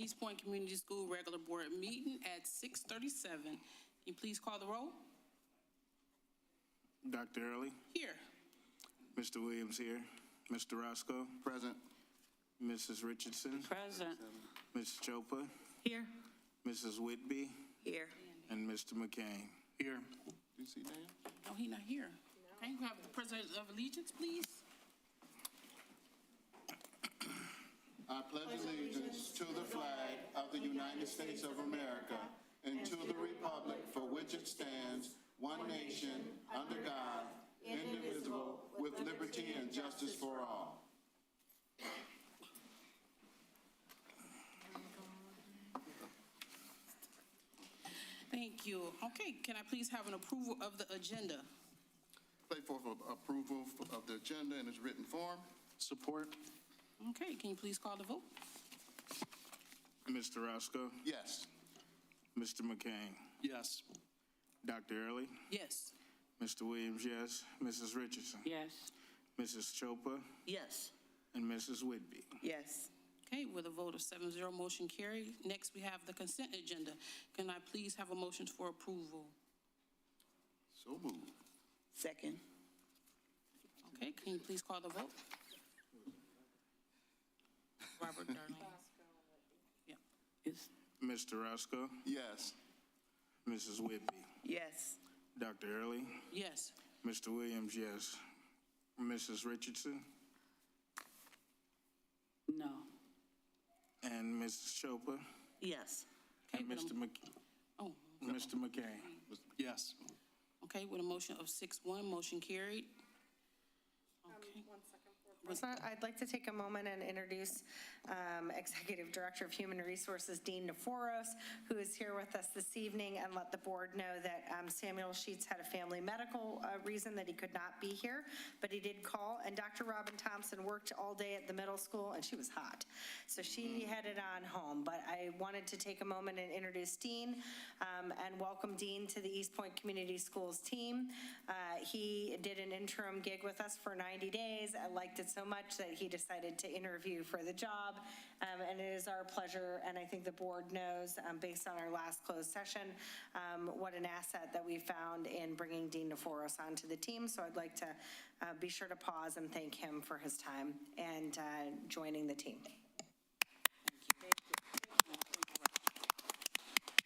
East Point Community School regular board meeting at 6:37. Can you please call the roll? Dr. Early, Here. Mr. Williams here, Mr. Roscoe, Present. Mrs. Richardson, Present. Ms. Chopa, Here. Mrs. Whitby, Here. and Mr. McCain. Here. Do you see Dan? No, he's not here. Okay, you have the President of Allegiance, please. I pledge allegiance to the flag of the United States of America and to the republic for which it stands, one nation, under God, indivisible, with liberty and justice for all. Thank you. Okay, can I please have an approval of the agenda? Play for approval of the agenda in its written form. Support. Okay, can you please call the vote? Mr. Roscoe, Yes. Mr. McCain, Yes. Dr. Early, Yes. Mr. Williams, yes, Mrs. Richardson, Yes. Mrs. Chopa, Yes. and Mrs. Whitby. Yes. Okay, with a vote of 7-0, motion carried. Next, we have the consent agenda. Can I please have a motion for approval? So moved. Second. Okay, can you please call the vote? Robert Darling. Yeah. Yes. Mr. Roscoe, Yes. Mrs. Whitby, Yes. Dr. Early, Yes. Mr. Williams, yes, Mrs. Richardson, No. and Mrs. Chopa, Yes. Okay, and with Mr. Oh, Mr. McCain. Yes. okay, with a motion of 6-1, motion carried. Okay. I'd like to take a moment and introduce Executive Director of Human Resources, Dean DeForos, who is here with us this evening, and let the board know that Samuel Sheets had a family medical reason that he could not be here, but he did call, and Dr. Robin Thompson worked all day at the middle school, and she was hot. So she headed on home, but I wanted to take a moment and introduce Dean and welcome Dean to the East Point Community Schools team. He did an interim gig with us for 90 days. I liked it so much that he decided to interview for the job, and it is our pleasure, and I think the board knows, based on our last closed session, what an asset that we found in bringing Dean DeForos onto the team. So I'd like to be sure to pause and thank him for his time and joining the team.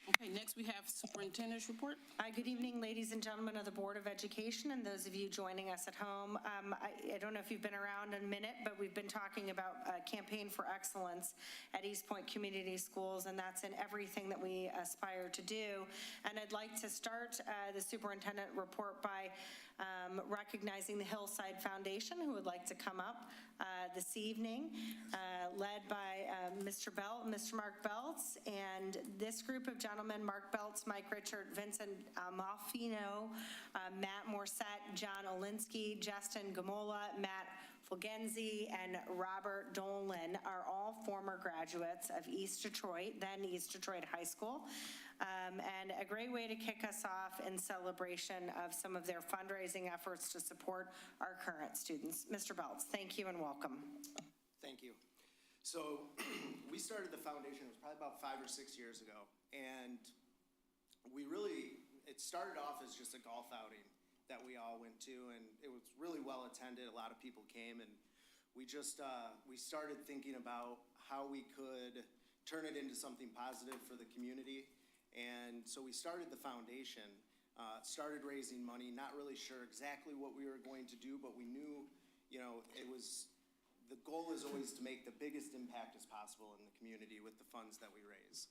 Okay, next we have superintendent's report. Good evening, ladies and gentlemen of the Board of Education, and those of you joining us at home. I don't know if you've been around a minute, but we've been talking about a campaign for excellence at East Point Community Schools, and that's in everything that we aspire to do. And I'd like to start the superintendent report by recognizing the Hillside Foundation, who would like to come up this evening, led by Mr. Mark Belts, and this group of gentlemen, Mark Belts, Mike Richard, Vincent Malfino, Matt Morset, John Olinsky, Justin Gamola, Matt Fulgenzi, and Robert Dolan are all former graduates of East Detroit, then East Detroit High School. And a great way to kick us off in celebration of some of their fundraising efforts to support our current students. Mr. Belts, thank you and welcome. Thank you. So we started the foundation, it was probably about 5 or 6 years ago. And it started off as just a golf outing that we all went to, and it was really well attended. A lot of people came, and we started thinking about how we could turn it into something positive for the community. And so we started the foundation, started raising money, not really sure exactly what we were going to do, but we knew, the goal is always to make the biggest impact as possible in the community with the funds that we raise.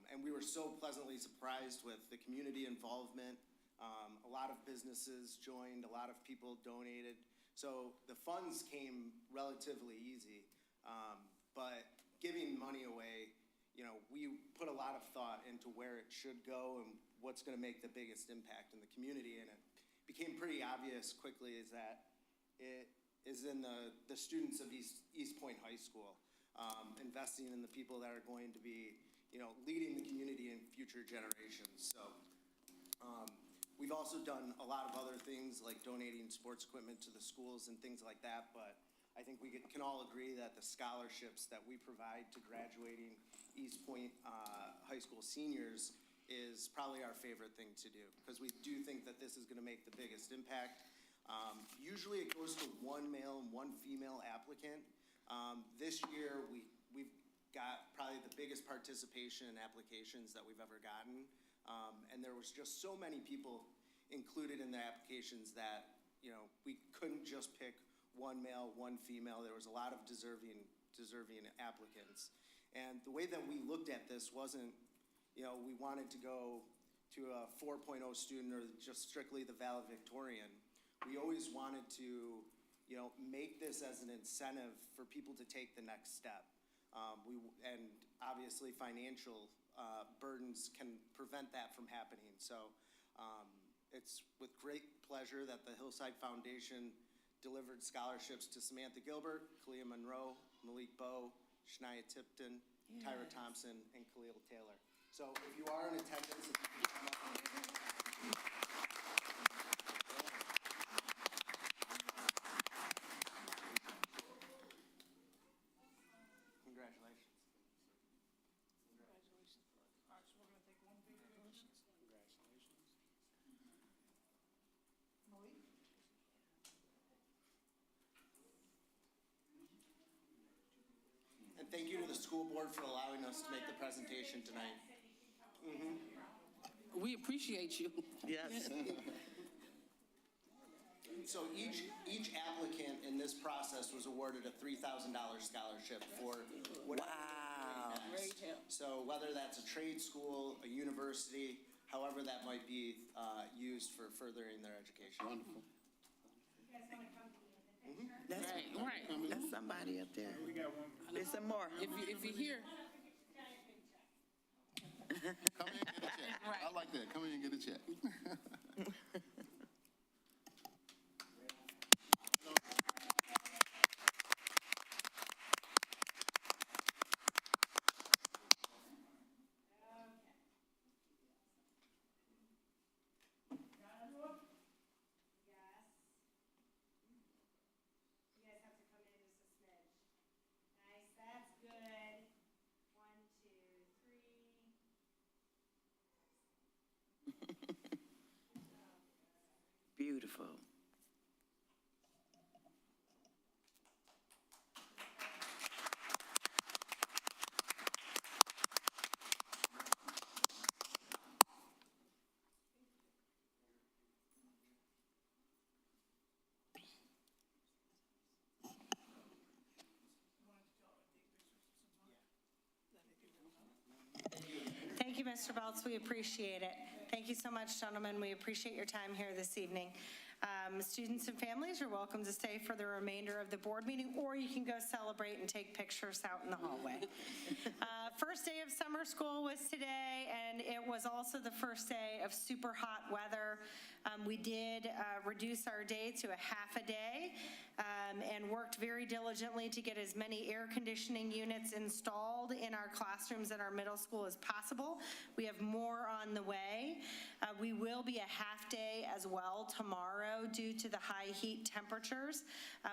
And we were so pleasantly surprised with the community involvement. A lot of businesses joined, a lot of people donated. So the funds came relatively easy, but giving money away, we put a lot of thought into where it should go and what's going to make the biggest impact in the community. And it became pretty obvious quickly is that it is in the students of East Point High School, investing in the people that are going to be leading the community in future generations. So we've also done a lot of other things like donating sports equipment to the schools and things like that, but I think we can all agree that the scholarships that we provide to graduating East Point High School seniors is probably our favorite thing to do, because we do think that this is going to make the biggest impact. Usually it goes to one male and one female applicant. This year, we've got probably the biggest participation in applications that we've ever gotten. And there was just so many people included in the applications that, you know, we couldn't just pick one male, one female. There was a lot of deserving applicants. And the way that we looked at this wasn't, you know, we wanted to go to a 4.0 student or just strictly the valedictorian. We always wanted to, you know, make this as an incentive for people to take the next step. And obviously financial burdens can prevent that from happening. So it's with great pleasure that the Hillside Foundation delivered scholarships to Samantha Gilbert, Kalia Monroe, Malik Bowe, Shania Tipton, Tyra Thompson, and Khalil Taylor. So if you are in attendance, if you can come up. Congratulations. And thank you to the school board for allowing us to make the presentation tonight. We appreciate you. Yes. So each applicant in this process was awarded a $3,000 scholarship for whatever. Wow. So whether that's a trade school, a university, however that might be used for furthering their education. Wonderful. That's, Right. that's somebody up there. There's some more. If you're here, Come in and get a check. I like that. Come in and get a check. You guys have to come in just a smidge. Nice, that's good. 1, 2, 3. Beautiful. Thank you, Mr. Belts. We appreciate it. Thank you so much, gentlemen. We appreciate your time here this evening. Students and families, you're welcome to stay for the remainder of the board meeting, or you can go celebrate and take pictures out in the hallway. First day of summer school was today, and it was also the first day of super hot weather. We did reduce our day to a half a day and worked very diligently to get as many air conditioning units installed in our classrooms at our middle school as possible. We have more on the way. We will be a half day as well tomorrow due to the high heat temperatures.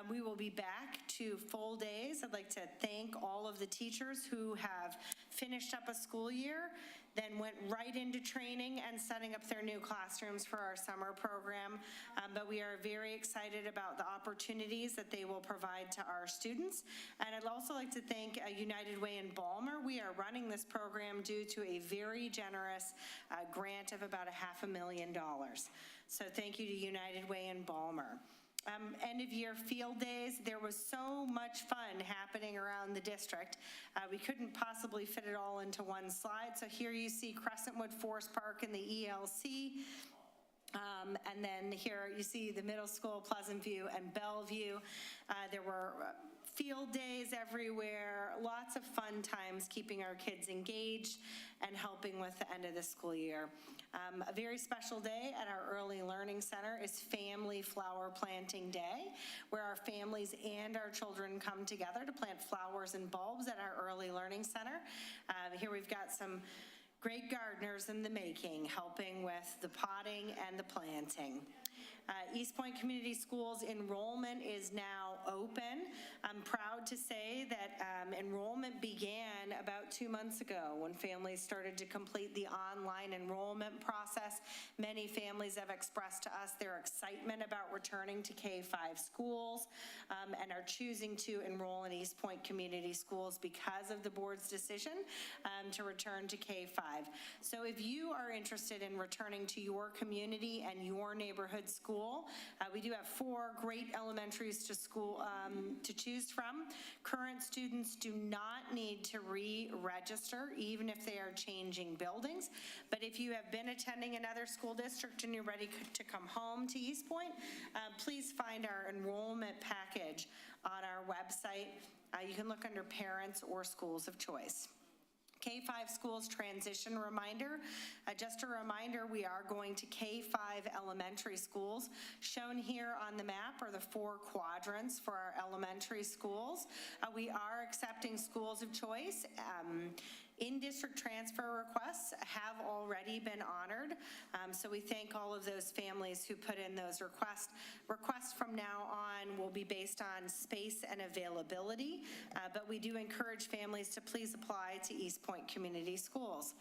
We will be back to full days. I'd like to thank all of the teachers who have finished up a school year, then went right into training and setting up their new classrooms for our summer program. But we are very excited about the opportunities that they will provide to our students. And I'd also like to thank United Way in Balmer. We are running this program due to a very generous grant of about $500,000. So thank you to United Way in Balmer. End of year field days, there was so much fun happening around the district. We couldn't possibly fit it all into one slide. So here you see Crescentwood Forest Park and the ELC. And then here you see the middle school, Pleasant View and Bellevue. There were field days everywhere, lots of fun times keeping our kids engaged and helping with the end of the school year. A very special day at our Early Learning Center is Family Flower Planting Day, where our families and our children come together to plant flowers and bulbs at our Early Learning Center. Here we've got some great gardeners in the making, helping with the potting and the planting. East Point Community Schools enrollment is now open. I'm proud to say that enrollment began about 2 months ago when families started to complete the online enrollment process. Many families have expressed to us their excitement about returning to K-5 schools and are choosing to enroll in East Point Community Schools because of the board's decision to return to K-5. So if you are interested in returning to your community and your neighborhood school, we do have 4 great elementaries to choose from. Current students do not need to re-register, even if they are changing buildings. But if you have been attending another school district and you're ready to come home to East Point, please find our enrollment package on our website. You can look under parents or schools of choice. K-5 schools transition reminder. Just a reminder, we are going to K-5 elementary schools. Shown here on the map are the 4 quadrants for our elementary schools. We are accepting schools of choice. In-district transfer requests have already been honored, so we thank all of those families who put in those requests. Requests from now on will be based on space and availability, but we do encourage families to please apply to East Point Community Schools.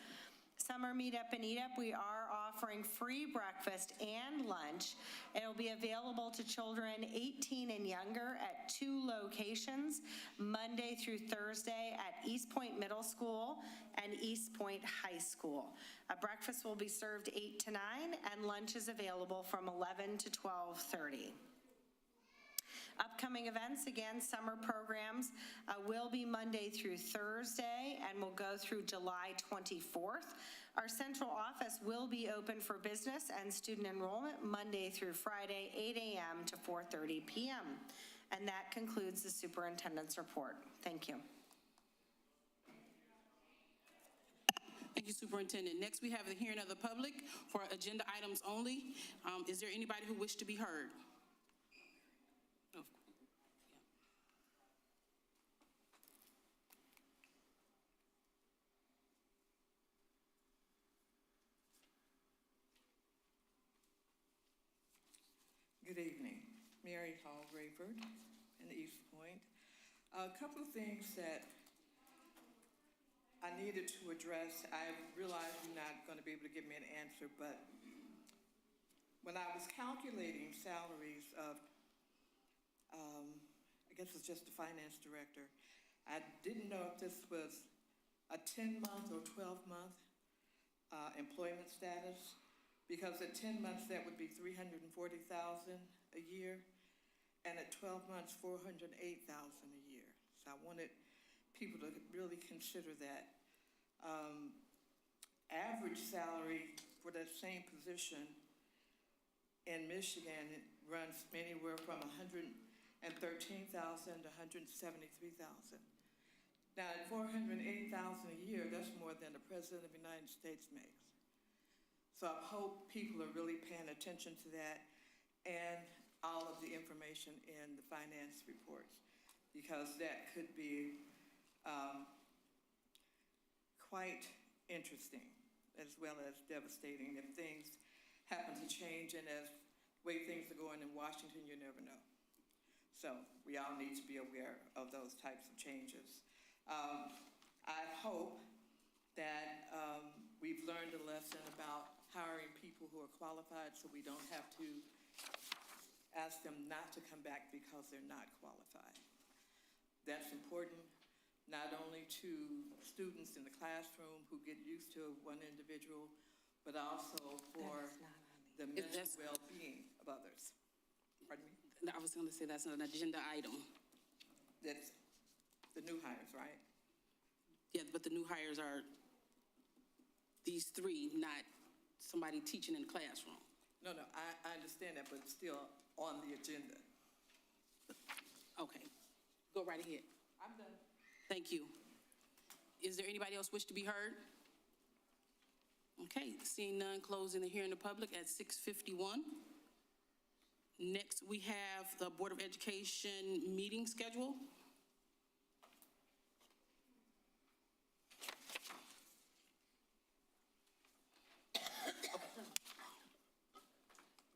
Summer Meetup and Eat Up, we are offering free breakfast and lunch. It will be available to children 18 and younger at 2 locations, Monday through Thursday at East Point Middle School and East Point High School. Breakfast will be served 8 to 9, and lunch is available from 11 to 12:30. Upcoming events, again, summer programs will be Monday through Thursday and will go through July 24th. Our central office will be open for business and student enrollment Monday through Friday, 8 a.m. to 4:30 p.m. And that concludes the superintendent's report. Thank you. Thank you, Superintendent. Next, we have the hearing of the public for agenda items only. Is there anybody who wishes to be heard? Good evening. Mary Hall Rayford in East Point. A couple of things that I needed to address. I realize you're not going to be able to give me an answer, but when I was calculating salaries of, I guess it's just the finance director, I didn't know if this was a 10-month or 12-month employment status. Because at 10 months, that would be $340,000 a year, and at 12 months, $408,000 a year. So I wanted people to really consider that. Average salary for that same position in Michigan, it runs anywhere from $113,000 to $173,000. Now, at $408,000 a year, that's more than the President of the United States makes. So I hope people are really paying attention to that and all of the information in the finance reports, because that could be quite interesting as well as devastating. If things happen to change, and as the way things are going in Washington, you never know. So we all need to be aware of those types of changes. I hope that we've learned a lesson about hiring people who are qualified, so we don't have to ask them not to come back because they're not qualified. That's important not only to students in the classroom who get used to one individual, but also for the mental well-being of others. Pardon me? I was going to say that's an agenda item. That's the new hires, right? Yeah, but the new hires are these 3, not somebody teaching in the classroom. No, I understand that, but it's still on the agenda. Okay, go right ahead. I'm done. Thank you. Is there anybody else wish to be heard? Okay, seeing none, closing the hearing of the public at 6:51. Next, we have the Board of Education meeting schedule.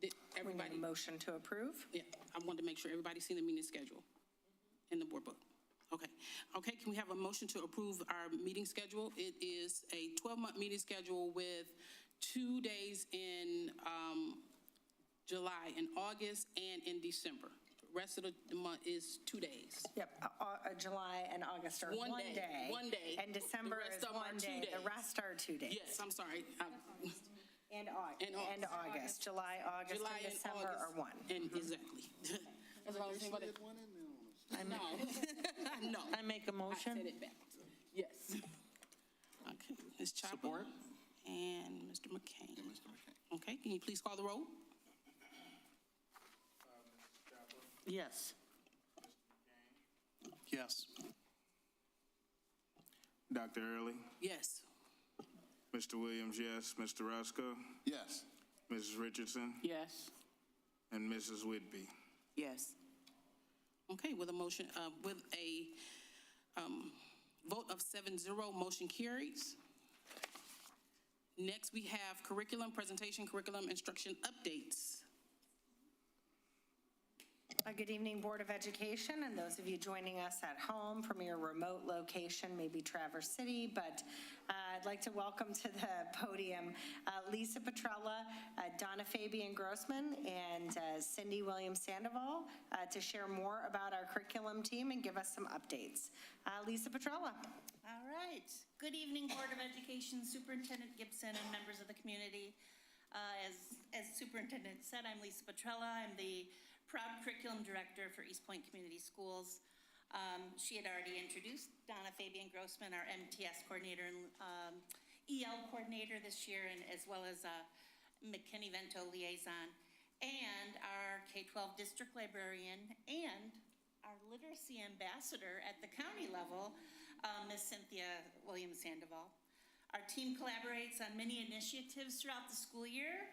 Did everybody? motion to approve. Yeah, I wanted to make sure everybody's seen the meeting schedule in the board book. Okay. Okay, can we have a motion to approve our meeting schedule? It is a 12-month meeting schedule with 2 days in July, in August, and in December. The rest of the month is 2 days. Yep, July and August are One one day, day. 1 day. And December The rest is of 'em are 1 2 day. The days. rest are 2 days. Yes, I'm sorry. And August. July, August, July and and December August. are 1. And exactly. That's what I was saying about it. No, no. I make a I motion? said it backwards. Yes. Okay, Ms. Chopper. Support. And Mr. McCain. Okay, can you please call the roll? Yes. Yes. Dr. Early, Yes. Mr. Williams, yes. Mr. Roscoe, Yes. Mrs. Richardson, Yes. and Mrs. Whitby. Yes. Okay, with a motion, with a vote of 7-0, motion carries. Next, we have curriculum presentation, curriculum instruction updates. Good evening, Board of Education, and those of you joining us at home from your remote location, maybe Traverse City, but I'd like to welcome to the podium Lisa Petrella, Donna Fabian Grossman, and Cindy Williams Sandoval to share more about our curriculum team and give us some updates. Lisa Petrella. All right. Good evening, Board of Education, Superintendent Gibson, and members of the community. As Superintendent said, I'm Lisa Petrella. I'm the proud curriculum director for East Point Community Schools. She had already introduced Donna Fabian Grossman, our MTS coordinator and EL coordinator this year, and as well as McKinney-Vento liaison, and our K-12 district librarian, and our literacy ambassador at the county level, Ms. Cynthia Williams Sandoval. Our team collaborates on many initiatives throughout the school year,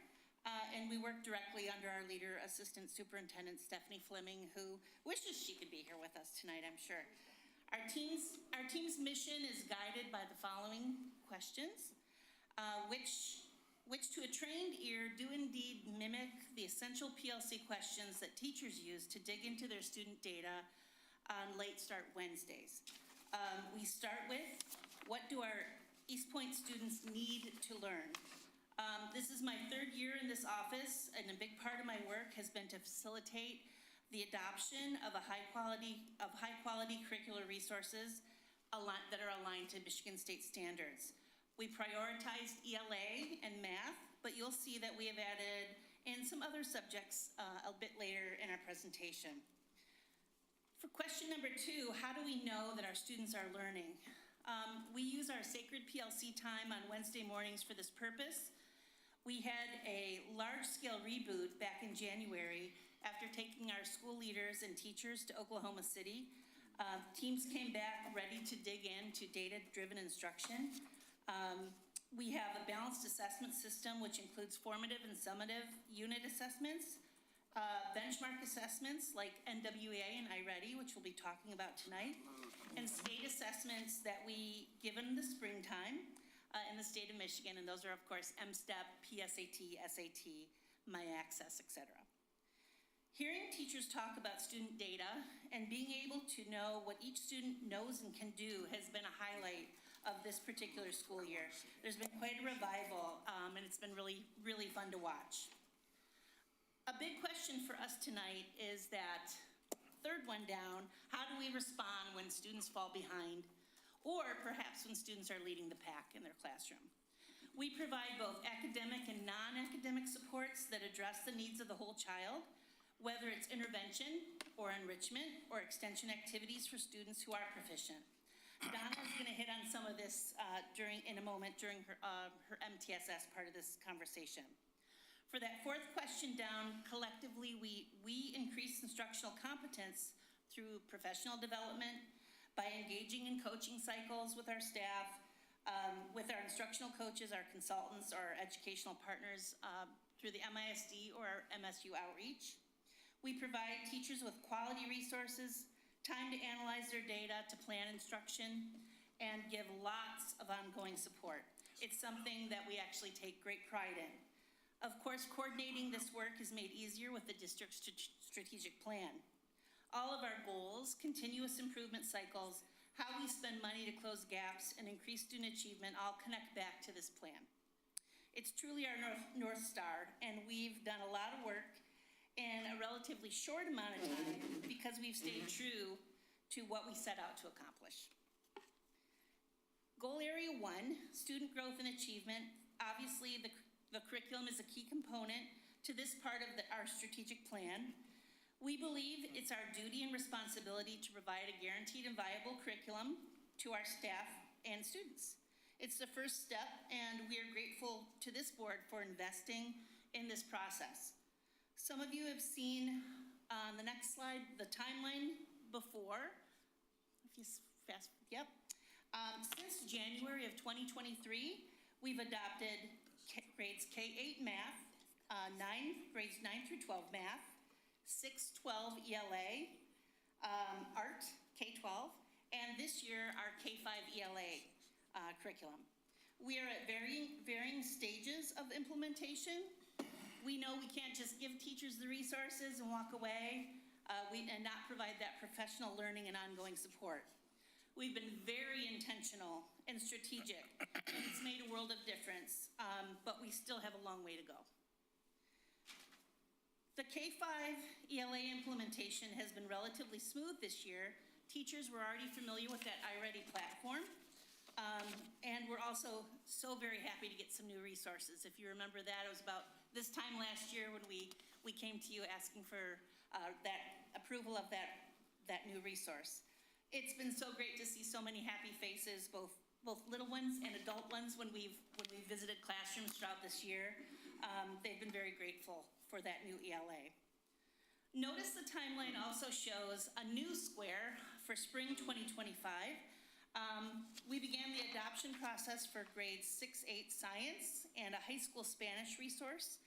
and we work directly under our leader, Assistant Superintendent Stephanie Fleming, who wishes she could be here with us tonight, I'm sure. Our team's mission is guided by the following questions, which to a trained ear do indeed mimic the essential PLC questions that teachers use to dig into their student data on Late Start Wednesdays. We start with, what do our East Point students need to learn? This is my 3rd year in this office, and a big part of my work has been to facilitate the adoption of high quality curricular resources that are aligned to Michigan State standards. We prioritized ELA and math, but you'll see that we have added in some other subjects a bit later in our presentation. For question number 2, how do we know that our students are learning? We use our sacred PLC time on Wednesday mornings for this purpose. We had a large-scale reboot back in January after taking our school leaders and teachers to Oklahoma City. Teams came back ready to dig into data-driven instruction. We have a balanced assessment system, which includes formative and summative unit assessments, benchmark assessments like NWEA and iReady, which we'll be talking about tonight, and state assessments that we give in the springtime in the state of Michigan, and those are, of course, MSTEP, PSAT, SAT, MyAccess, et cetera. Hearing teachers talk about student data and being able to know what each student knows and can do has been a highlight of this particular school year. There's been quite a revival, and it's been really, really fun to watch. A big question for us tonight is that, third one down, how do we respond when students fall behind, or perhaps when students are leading the pack in their classroom? We provide both academic and non-academic supports that address the needs of the whole child, whether it's intervention or enrichment or extension activities for students who are proficient. Donna is going to hit on some of this in a moment during her MTSS part of this conversation. For that 4th question down, collectively, we increase instructional competence through professional development, by engaging in coaching cycles with our staff, with our instructional coaches, our consultants, our educational partners through the MISD or our MSU outreach. We provide teachers with quality resources, time to analyze their data, to plan instruction, and give lots of ongoing support. It's something that we actually take great pride in. Of course, coordinating this work is made easier with the district's strategic plan. All of our goals, continuous improvement cycles, how we spend money to close gaps and increase student achievement all connect back to this plan. It's truly our North Star, and we've done a lot of work in a relatively short amount of time because we've stayed true to what we set out to accomplish. Goal Area 1, student growth and achievement. Obviously, the curriculum is a key component to this part of our strategic plan. We believe it's our duty and responsibility to provide a guaranteed and viable curriculum to our staff and students. It's the first step, and we are grateful to this board for investing in this process. Some of you have seen on the next slide the timeline before. If you fast, yep. Since January of 2023, we've adopted grades K-8 math, grades 9 through 12 math, 6-12 ELA, art, K-12, and this year our K-5 ELA curriculum. We are at varying stages of implementation. We know we can't just give teachers the resources and walk away and not provide that professional learning and ongoing support. We've been very intentional and strategic, and it's made a world of difference, but we still have a long way to go. The K-5 ELA implementation has been relatively smooth this year. Teachers were already familiar with that iReady platform, and we're also so very happy to get some new resources. If you remember that, it was about this time last year when we came to you asking for that approval of that new resource. It's been so great to see so many happy faces, both little ones and adult ones when we've visited classrooms throughout this year. They've been very grateful for that new ELA. Notice the timeline also shows a new square for spring 2025. We began the adoption process for grades 6-8 science and a high school Spanish resource.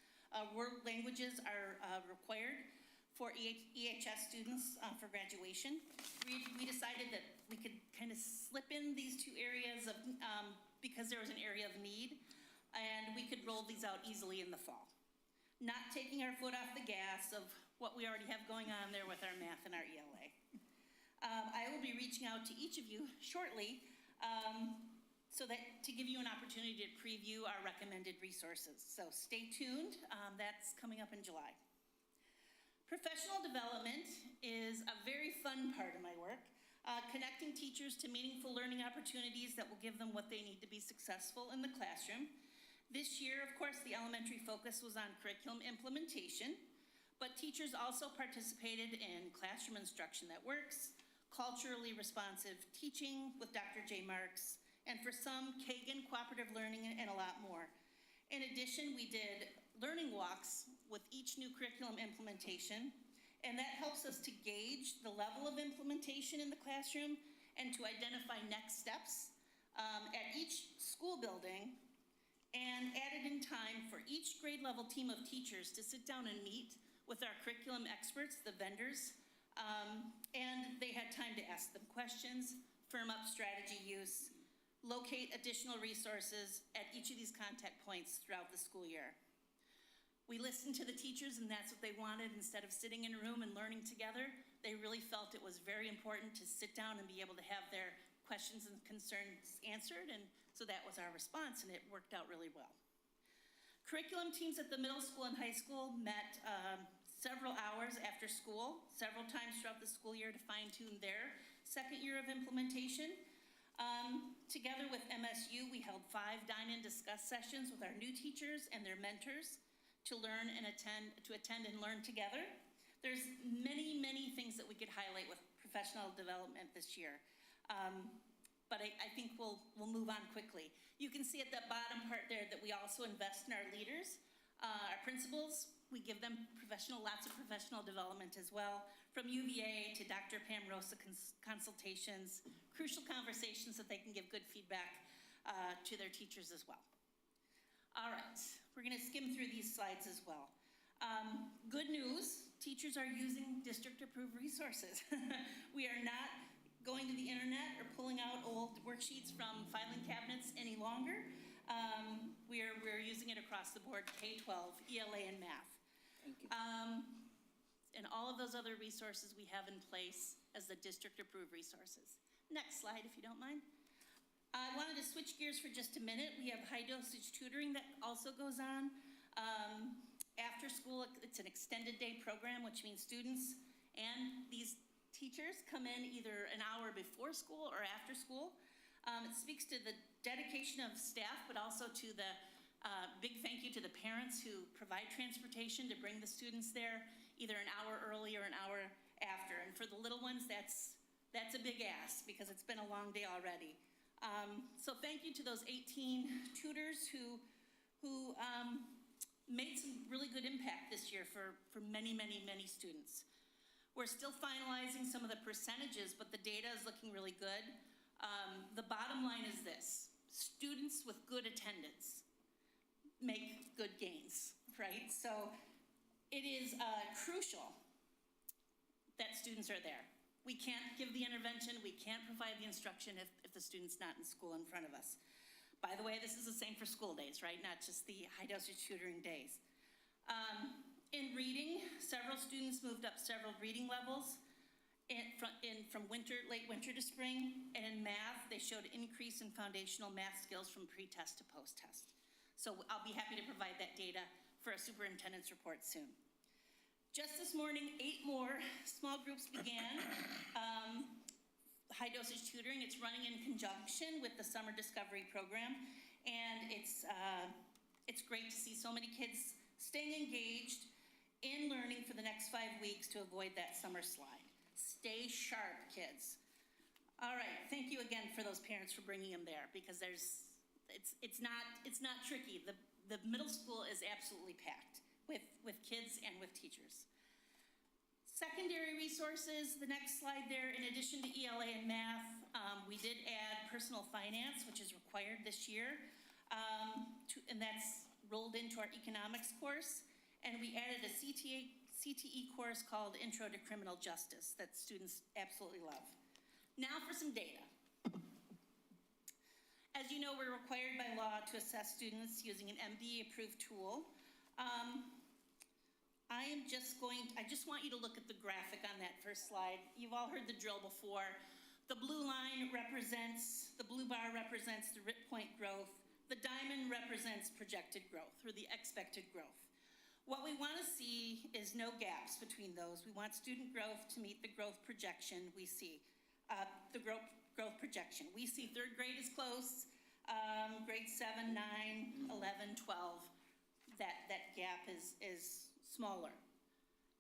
World languages are required for EHS students for graduation. We decided that we could kind of slip in these two areas of, because there was an area of need, and we could roll these out easily in the fall. Not taking our foot off the gas of what we already have going on there with our math and our ELA. I will be reaching out to each of you shortly to give you an opportunity to preview our recommended resources. So stay tuned, that's coming up in July. Professional development is a very fun part of my work, connecting teachers to meaningful learning opportunities that will give them what they need to be successful in the classroom. This year, of course, the elementary focus was on curriculum implementation, but teachers also participated in classroom instruction that works, culturally responsive teaching with Dr. J. Marks, and for some, Kagan cooperative learning and a lot more. In addition, we did learning walks with each new curriculum implementation, and that helps us to gauge the level of implementation in the classroom and to identify next steps at each school building, and added in time for each grade level team of teachers to sit down and meet with our curriculum experts, the vendors, and they had time to ask them questions, firm up strategy use, locate additional resources at each of these contact points throughout the school year. We listened to the teachers, and that's what they wanted. Instead of sitting in a room and learning together, they really felt it was very important to sit down and be able to have their questions and concerns answered, and so that was our response, and it worked out really well. Curriculum teams at the middle school and high school met several hours after school, several times throughout the school year to fine-tune their second year of implementation. Together with MSU, we held 5 dine-in discuss sessions with our new teachers and their mentors to learn and attend and learn together. There's many, many things that we could highlight with professional development this year. But I think we'll move on quickly. You can see at the bottom part there that we also invest in our leaders, our principals. We give them lots of professional development as well, from UVA to Dr. Pam Rosa consultations, crucial conversations that they can give good feedback to their teachers as well. All right, we're gonna skim through these slides as well. Good news, teachers are using district-approved resources. We are not going to the internet or pulling out old worksheets from filing cabinets any longer. We're using it across the board, K-12, ELA, and math. Thank you. And all of those other resources we have in place as the district-approved resources. Next slide, if you don't mind. I wanted to switch gears for just a minute. We have high-dosage tutoring that also goes on. After school, it's an extended day program, which means students and these teachers come in either an hour before school or after school. It speaks to the dedication of staff, but also to the big thank you to the parents who provide transportation to bring the students there either an hour early or an hour after. And for the little ones, that's a big ask because it's been a long day already. So thank you to those 18 tutors who made some really good impact this year for many, many, many students. We're still finalizing some of the percentages, but the data is looking really good. The bottom line is this: students with good attendance make good gains, right? So it is crucial that students are there. We can't give the intervention, we can't provide the instruction if the student's not in school in front of us. By the way, this is the same for school days, right? Not just the high-dosage tutoring days. In reading, several students moved up several reading levels from late winter to spring. And in math, they showed increase in foundational math skills from pre-test to post-test. So I'll be happy to provide that data for a superintendent's report soon. Just this morning, 8 more small groups began high-dosage tutoring. It's running in conjunction with the Summer Discovery Program, and it's great to see so many kids staying engaged in learning for the next 5 weeks to avoid that summer slide. Stay sharp, kids. All right, thank you again for those parents for bringing them there, because it's not tricky. The middle school is absolutely packed with kids and with teachers. Secondary resources, the next slide there, in addition to ELA and math, we did add personal finance, which is required this year, and that's rolled into our economics course, and we added a CTE course called Intro to Criminal Justice that students absolutely love. Now for some data. As you know, we're required by law to assess students using an MDE-approved tool. I just want you to look at the graphic on that first slide. You've all heard the drill before. The blue bar represents the RIT point growth. The diamond represents projected growth, or the expected growth. What we want to see is no gaps between those. We want student growth to meet the growth projection we see. The growth projection. We see third grade is close, grade 7, 9, 11, 12. That gap is smaller.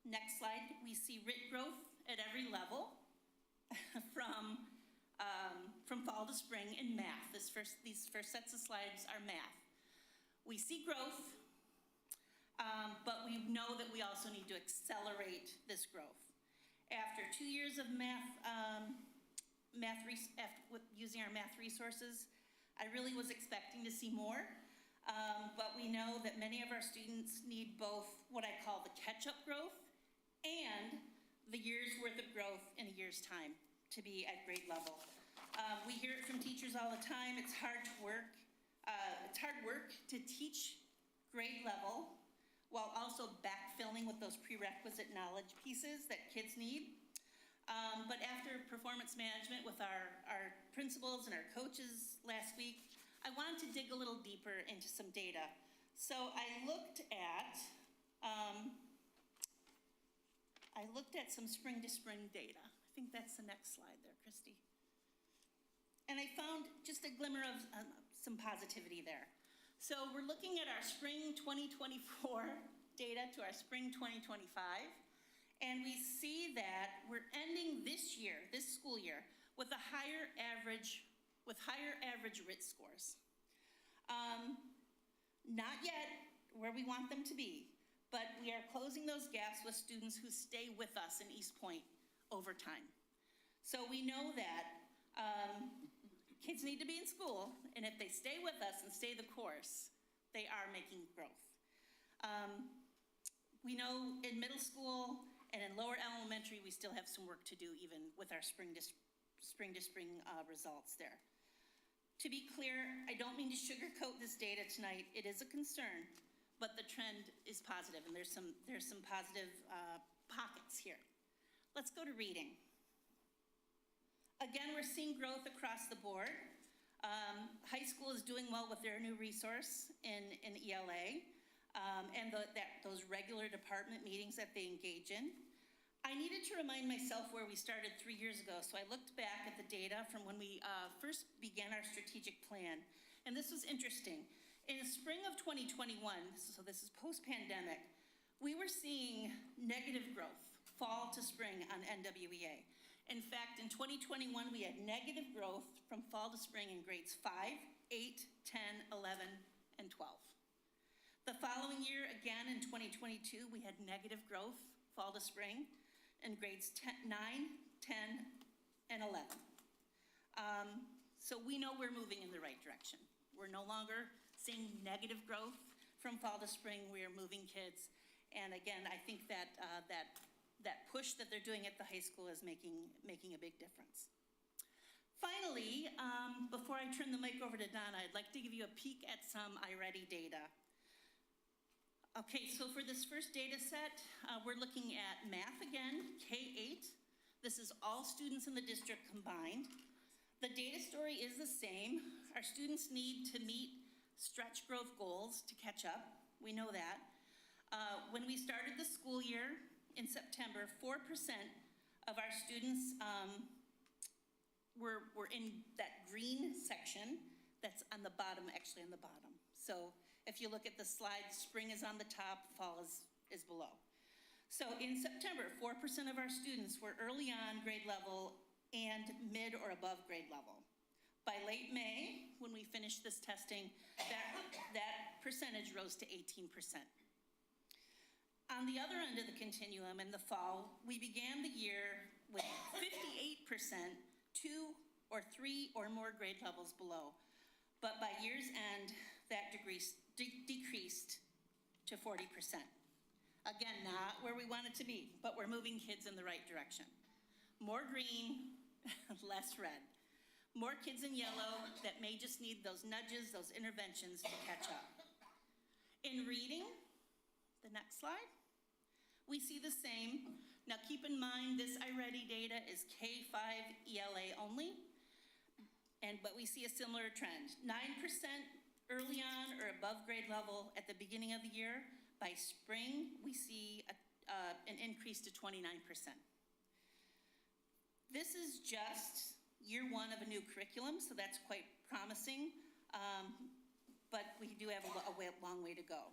Next slide, we see RIT growth at every level from fall to spring in math. These first sets of slides are math. We see growth, but we know that we also need to accelerate this growth. After 2 years of using our math resources, I really was expecting to see more. But we know that many of our students need both what I call the catch-up growth and the year's worth of growth in a year's time to be at grade level. We hear it from teachers all the time. It's hard work to teach grade level while also backfilling with those prerequisite knowledge pieces that kids need. But after performance management with our principals and our coaches last week, I wanted to dig a little deeper into some data. So I looked at some spring to spring data. I think that's the next slide there, Christy. And I found just a glimmer of some positivity there. So we're looking at our spring 2024 data to our spring 2025, and we see that we're ending this school year, with a higher average RIT scores. Not yet where we want them to be, but we are closing those gaps with students who stay with us in East Point over time. So we know that kids need to be in school, and if they stay with us and stay the course, they are making growth. We know in middle school and in lower elementary, we still have some work to do even with our spring to spring results there. To be clear, I don't mean to sugarcoat this data tonight. It is a concern, but the trend is positive, and there's some positive pockets here. Let's go to reading. Again, we're seeing growth across the board. High school is doing well with their new resource in ELA, and those regular department meetings that they engage in. I needed to remind myself where we started 3 years ago, so I looked back at the data from when we first began our strategic plan, and this was interesting. In the spring of 2021, so this is post-pandemic, we were seeing negative growth, fall to spring on NWEA. In fact, in 2021, we had negative growth from fall to spring in grades 5, 8, 10, 11, and 12. The following year, again in 2022, we had negative growth, fall to spring, in grades 9, 10, and 11. So we know we're moving in the right direction. We're no longer seeing negative growth from fall to spring. We are moving kids. And again, I think that that push that they're doing at the high school is making a big difference. Finally, before I turn the mic over to Donna, I'd like to give you a peek at some iReady data. Okay, so for this first data set, we're looking at math again, K-8. This is all students in the district combined. The data story is the same. Our students need to meet stretch growth goals to catch up. We know that. When we started the school year in September, 4% of our students were in that green section that's on the bottom, actually on the bottom. So if you look at the slide, spring is on the top, fall is below. So in September, 4% of our students were early on grade level and mid or above grade level. By late May, when we finished this testing, that percentage rose to 18%. On the other end of the continuum, in the fall, we began the year with 58%, 2 or 3 or more grade levels below. But by year's end, that decreased to 40%. Again, not where we want it to be, but we're moving kids in the right direction. More green, less red. More kids in yellow that may just need those nudges, those interventions to catch up. In reading, the next slide, we see the same. Now keep in mind, this iReady data is K-5 ELA only, but we see a similar trend. 9% early on or above grade level at the beginning of the year. By spring, we see an increase to 29%. This is just year one of a new curriculum, so that's quite promising, but we do have a long way to go.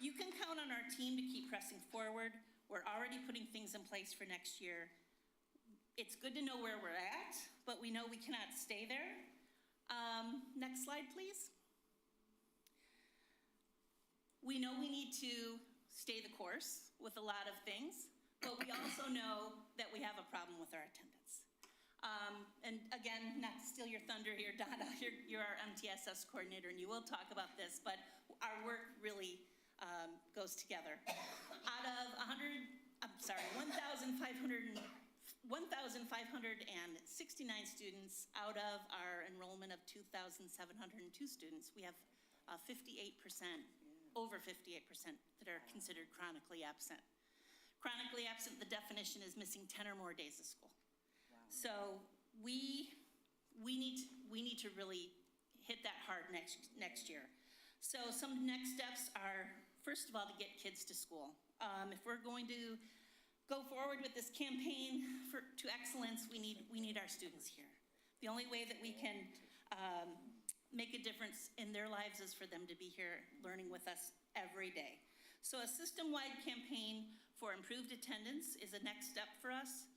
You can count on our team to keep pressing forward. We're already putting things in place for next year. It's good to know where we're at, but we know we cannot stay there. Next slide, please. We know we need to stay the course with a lot of things, but we also know that we have a problem with our attendance. And again, not to steal your thunder here, Donna, you're our MTSS coordinator, and you will talk about this, but our work really goes together. Out of 1,569 students out of our enrollment of 2,702 students, we have 58%, over 58% that are considered chronically absent. Chronically absent, the definition is missing 10 or more days of school. Wow. So we need to really hit that hard next year. So some next steps are, first of all, to get kids to school. If we're going to go forward with this campaign to excellence, we need our students here. The only way that we can make a difference in their lives is for them to be here learning with us every day. So a system-wide campaign for improved attendance is a next step for us.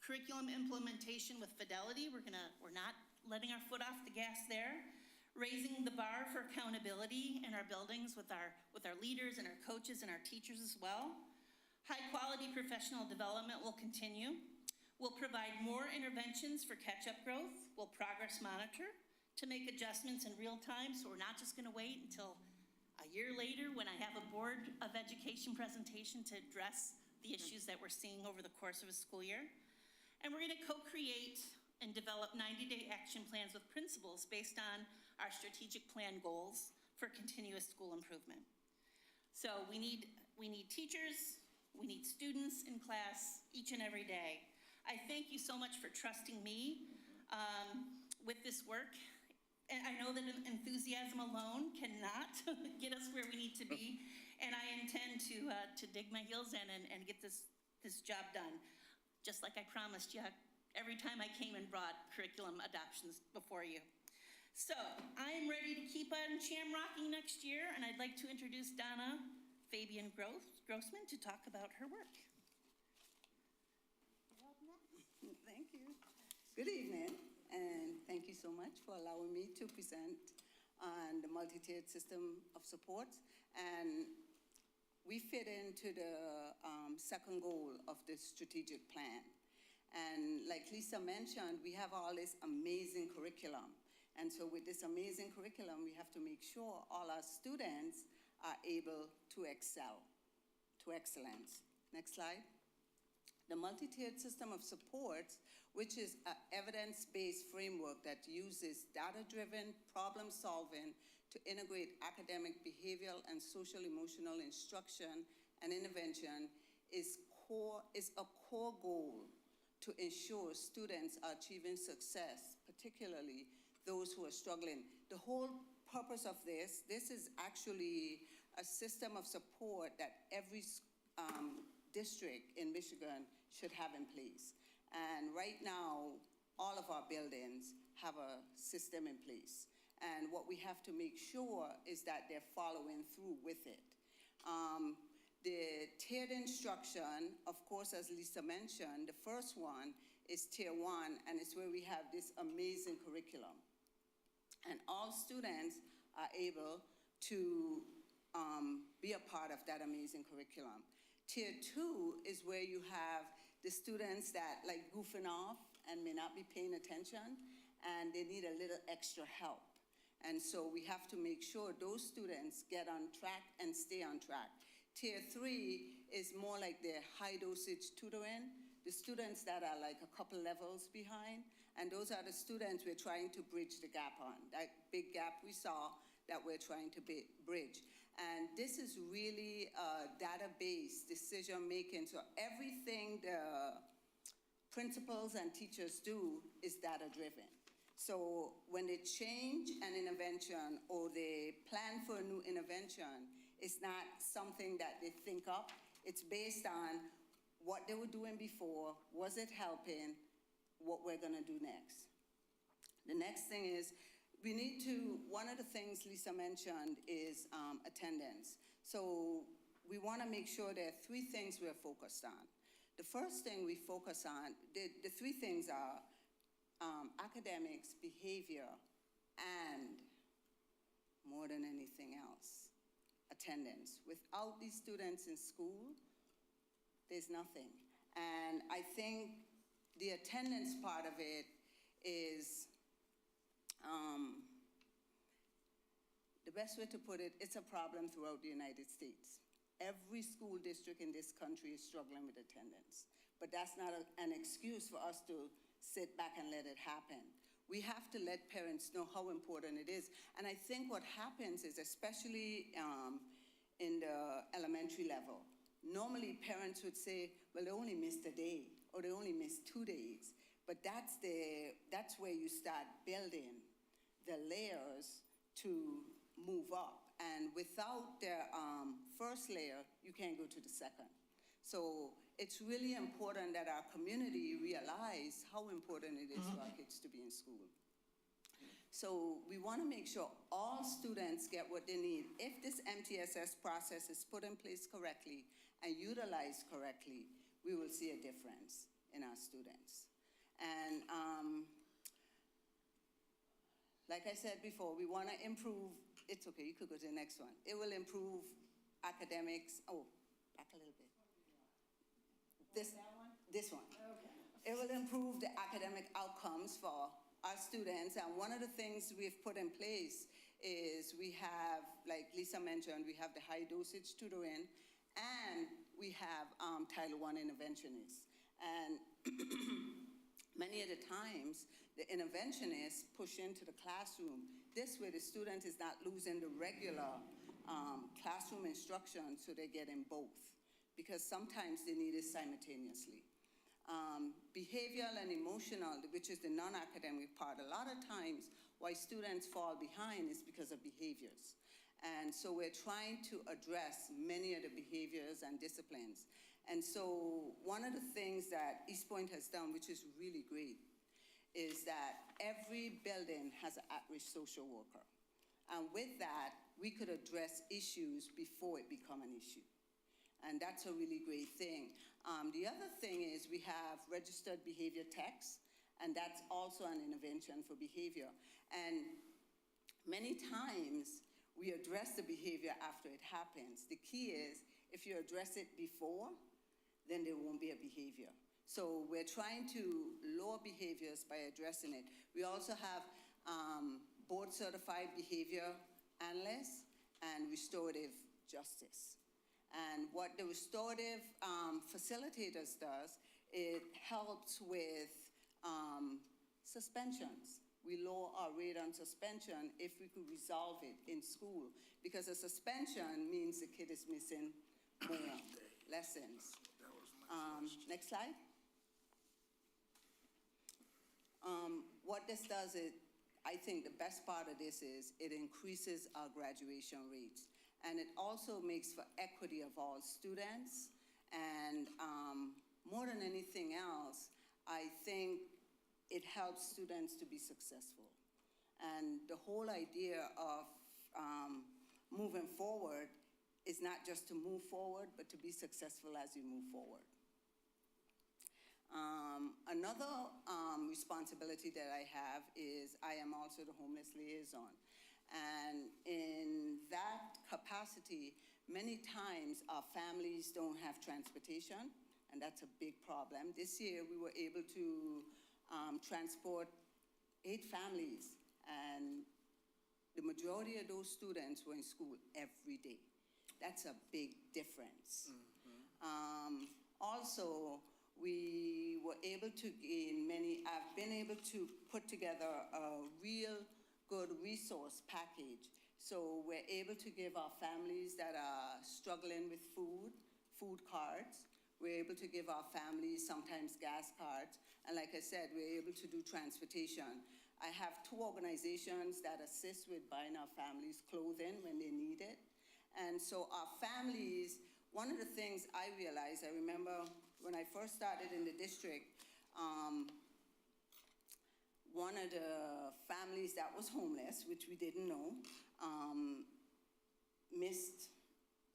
Curriculum implementation with fidelity, we're not letting our foot off the gas there. Raising the bar for accountability in our buildings with our leaders and our coaches and our teachers as well. High-quality professional development will continue. We'll provide more interventions for catch-up growth. We'll progress monitor to make adjustments in real time, so we're not just gonna wait until a year later when I have a Board of Education presentation to address the issues that we're seeing over the course of a school year. And we're gonna co-create and develop 90-day action action plans with principals based on our strategic plan goals for continuous school improvement. So we need teachers, we need students in class each and every day. I thank you so much for trusting me with this work. And I know that enthusiasm alone cannot get us where we need to be, and I intend to dig my heels in and get this job done, just like I promised you every time I came and brought curriculum adoptions before you. So I'm ready to keep on shamrocking next year, and I'd like to introduce Donna Fabian Grossman to talk about her work. Thank you. Good evening, and thank you so much for allowing me to present on the multi-tiered system of supports. And we fit into the second goal of this strategic plan. And like Lisa mentioned, we have all this amazing curriculum. And so with this amazing curriculum, we have to make sure all our students are able to excel to excellence. Next slide. The multi-tiered system of supports, which is an evidence-based framework that uses data-driven problem solving to integrate academic, behavioral, and social-emotional instruction and intervention, is a core goal to ensure students are achieving success, particularly those who are struggling. The whole purpose of this is actually a system of support that every district in Michigan should have in place. And right now, all of our buildings have a system in place. And what we have to make sure is that they're following through with it. The tiered instruction, of course, as Lisa mentioned, the first one is Tier 1, and it's where we have this amazing curriculum. And all students are able to be a part of that amazing curriculum. Tier 2 is where you have the students that like goofing off and may not be paying attention, and they need a little extra help. And so we have to make sure those students get on track and stay on track. Tier 3 is more like the high dosage tutoring, the students that are like a couple levels behind, and those are the students we're trying to bridge the gap on, that big gap we saw that we're trying to bridge. And this is really data-based decision-making, so everything the principals and teachers do is data-driven. So when they change an intervention or they plan for a new intervention, it's not something that they think up. It's based on what they were doing before, was it helping, what we're gonna do next. The next thing is, we need to, one of the things Lisa mentioned is attendance. So we wanna make sure there are 3 things we're focused on. The first thing we focus on, the 3 things are academics, behavior, and more than anything else, attendance. Without these students in school, there's nothing. And I think the attendance part of it is, the best way to put it, it's a problem throughout the United States. Every school district in this country is struggling with attendance. But that's not an excuse for us to sit back and let it happen. We have to let parents know how important it is. And I think what happens is, especially in the elementary level, normally parents would say, well, they only missed a day, or they only missed 2 days. But that's where you start building the layers to move up. And without the first layer, you can't go to the second. So it's really important that our community realize how important it is for our kids to be in school. So we want to make sure all students get what they need. If this MTSS process is put in place correctly and utilized correctly, we will see a difference in our students. And like I said before, we want to improve, it's okay, you could go to the next one. It will improve academics, back a little bit. This one. Okay. It will improve the academic outcomes for our students, and one of the things we've put in place is we have, like Lisa mentioned, we have the high dosage tutoring, and we have Title I interventionists. And many of the times, the interventionists push into the classroom. This way, the student is not losing the regular classroom instruction, so they're getting both, because sometimes they need it simultaneously. Behavioral and emotional, which is the non-academic part, a lot of times why students fall behind is because of behaviors. And so we're trying to address many of the behaviors and disciplines. And so one of the things that East Point has done, which is really great, is that every building has an at-risk social worker. And with that, we could address issues before it become an issue. And that's a really great thing. The other thing is we have registered behavior techs, and that's also an intervention for behavior. And many times, we address the behavior after it happens. The key is, if you address it before, then there won't be a behavior. So we're trying to lower behaviors by addressing it. We also have board-certified behavior analysts and restorative justice. And what the restorative facilitators does, it helps with suspensions. We lower our rate on suspension if we could resolve it in school, because a suspension means the kid is missing more lessons. Next slide. What this does is, I think the best part of this is it increases our graduation rates, and it also makes for equity of all students, and more than anything else, I think it helps students to be successful. And the whole idea of moving forward is not just to move forward, but to be successful as you move forward. Another responsibility that I have is I am also the homeless liaison. And in that capacity, many times our families don't have transportation, and that's a big problem. This year we were able to transport 8 families, and the majority of those students were in school every day. That's a big difference. Also, we were able to gain I've been able to put together a real good resource package. So we're able to give our families that are struggling with food cards. We're able to give our families sometimes gas cards. And like I said, we're able to do transportation. I have 2 organizations that assist with buying our families clothing when they need it. And so our families, one of the things I realized, I remember when I first started in the district, one of the families that was homeless, which we didn't know, missed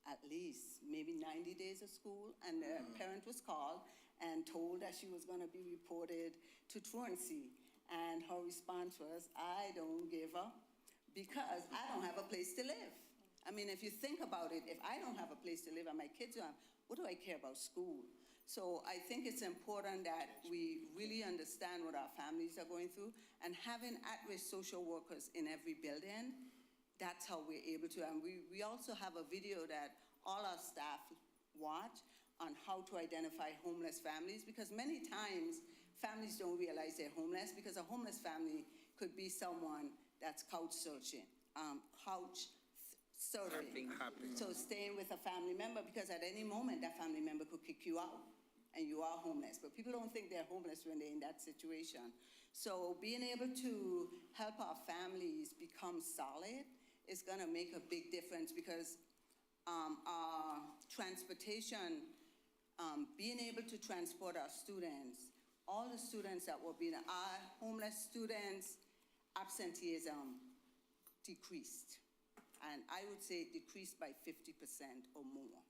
at least maybe 90 days of school, and the parent was called and told that she was gonna be reported to truancy. And her response was, I don't give up because I don't have a place to live. I mean, if you think about it, if I don't have a place to live and my kids don't, what do I care about school? So I think it's important that we really understand what our families are going through, and having at-risk social workers in every building, that's how we're able to. And we also have a video that all our staff watch on how to identify homeless families, because many times families don't realize they're homeless, because a homeless family could be someone that's couch surfing. So staying with a family member, because at any moment that family member could kick you out and you are homeless. But people don't think they're homeless when they're in that situation. So being able to help our families become solid is gonna make a big difference, because our transportation, being able to transport our students, all the students that were being, our homeless students, absenteeism decreased. And I would say it decreased by 50% or more.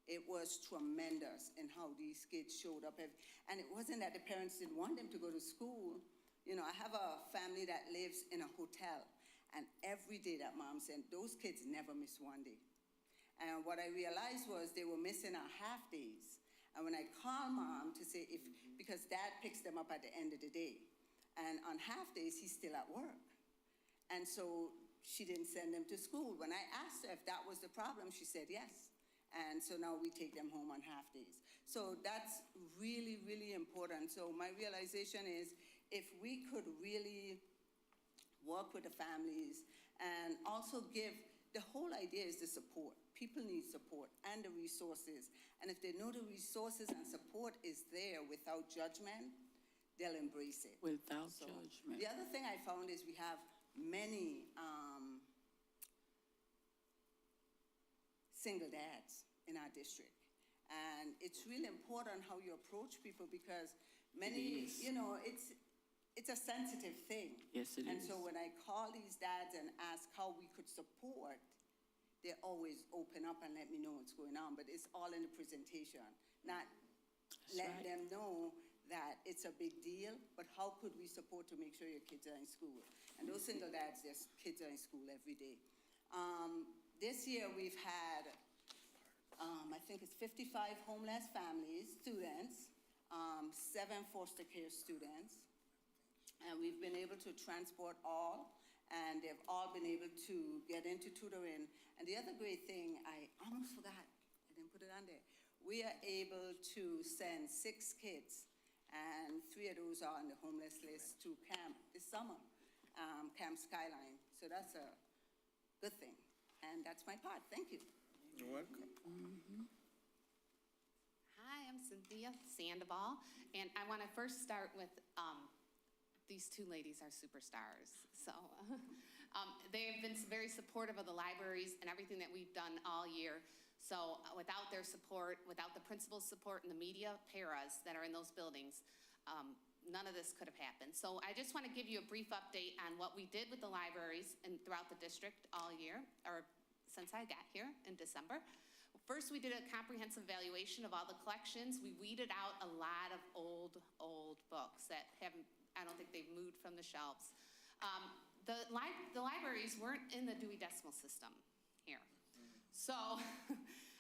It was tremendous in how these kids showed up. And it wasn't that the parents didn't want them to go to school. You know, I have a family that lives in a hotel, and every day that mom said, those kids never miss one day. And what I realized was they were missing our half days. And when I called mom to say because dad picks them up at the end of the day, and on half days, he's still at work. And so she didn't send them to school. When I asked her if that was the problem, she said yes. And so now we take them home on half days. So that's really, really important. So my realization is if we could really work with the families and also give, the whole idea is the support. People need support and the resources. And if they know the resources and support is there without judgment, they'll embrace it. Without So, judgment. the other thing I found is we have many single dads in our district. And it's really important how you approach people because many, It is. you know, it's a sensitive thing. Yes, it And is. so when I call these dads and ask how we could support, they always open up and let me know what's going on, but it's all in the presentation, not let right. them know that it's a big deal, but how could we support to make sure your kids are in school? And those single dads, their kids are in school every day. This year we've had, I think it's 55 homeless families, students, 7 foster care students, and we've been able to transport all, and they've all been able to get into tutoring. And the other great thing, I almost forgot, I didn't put it on there. We are able to send 6 kids, and 3 of those are on the homeless list to camp this summer, Camp Skyline. So that's a good thing. And that's my part. Thank you. You're welcome. Hi, I'm Cynthia Sandoval, and I want to first start with, these 2 ladies are superstars. So they have been very supportive of the libraries and everything that we've done all year. So without their support, without the principal's support and the media paras that are in those buildings, none of this could have happened. So I just want to give you a brief update on what we did with the libraries and throughout the district all year, or since I got here in December. First, we did a comprehensive evaluation of all the collections. We weeded out a lot of old books that I don't think they've moved from the shelves. The libraries weren't in the Dewey Decimal System here. So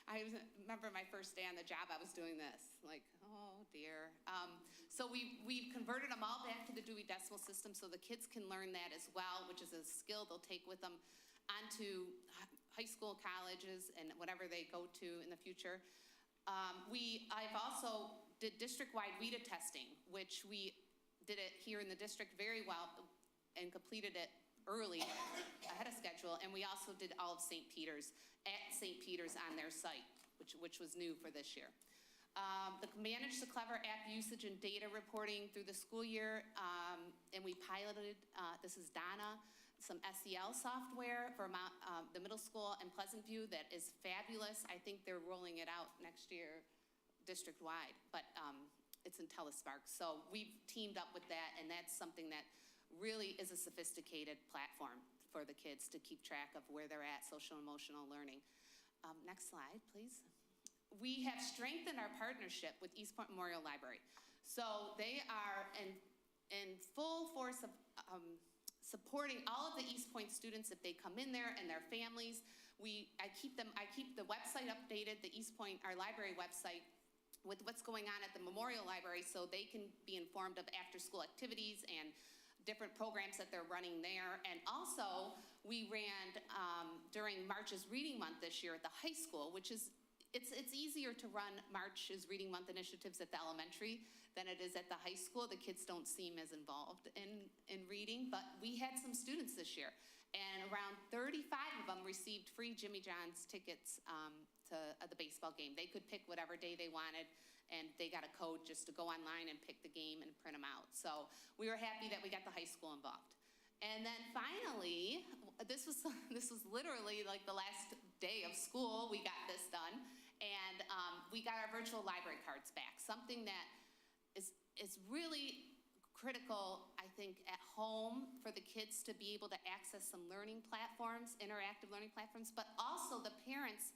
I remember my first day on the job, I was doing this, like, oh dear. So we've converted them all back to the Dewey Decimal System so the kids can learn that as well, which is a skill they'll take with them onto high school, colleges, and whatever they go to in the future. I've also did district-wide WIDA testing, which we did it here in the district very well and completed it early, ahead of schedule, and we also did all of St. Peter's, at St. Peter's on their site, which was new for this year. Managed the Clever app usage and data reporting through the school year, and we piloted, this is Donna, some SEL software for the middle school in Pleasant View that is fabulous. I think they're rolling it out next year district-wide, but it's in Telespark. So we've teamed up with that, and that's something that really is a sophisticated platform for the kids to keep track of where they're at, social and emotional learning. Next slide, please. We have strengthened our partnership with East Point Memorial Library. So they are in full force of supporting all of the East Point students if they come in there and their families. I keep the website updated, the East Point, our library website, with what's going on at the Memorial Library so they can be informed of after-school activities and different programs that they're running there. And also, we ran during March's Reading Month this year at the high school, which is, it's easier to run March's Reading Month initiatives at the elementary than it is at the high school. The kids don't seem as involved in reading, but we had some students this year, and around 35 of them received free Jimmy John's tickets to the baseball game. They could pick whatever day they wanted, and they got a code just to go online and pick the game and print them out. So we were happy that we got the high school involved. And then finally, this was literally like the last day of school, we got this done, and we got our virtual library cards back, something that is really critical, I think, at home for the kids to be able to access some learning platforms, interactive learning platforms, but also the parents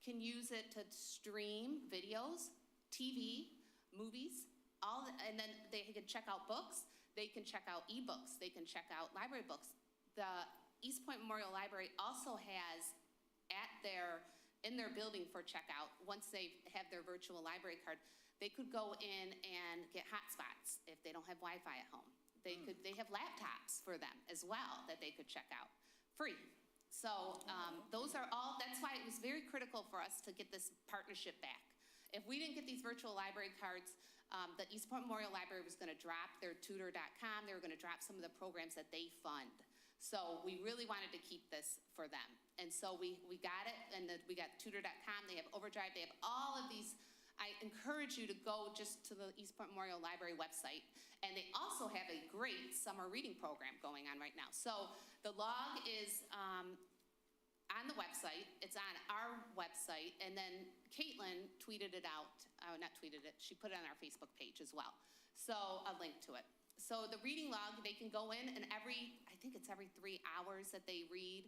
can use it to stream videos, TV, movies, and then they can check out books, they can check out ebooks, they can check out library books. The East Point Memorial Library also has in their building for checkout, once they have their virtual library card, they could go in and get hotspots if they don't have Wi-Fi at home. They have laptops for them as well that they could check out, free. So that's why it was very critical for us to get this partnership back. If we didn't get these virtual library cards, the Eastport Memorial Library was going to drop their tutor.com. They were going to drop some of the programs that they fund. So we really wanted to keep this for them. And so we got it, and we got tutor.com. They have Overdrive. They have all of these. I encourage you to go just to the Eastport Memorial Library website. And they also have a great summer reading program going on right now. So the log is on the website. It's on our website. And then Caitlin tweeted it out. Not tweeted it. She put it on our Facebook page as well. So a link to it. So the reading log, they can go in, and I think it's every 3 hours that they read,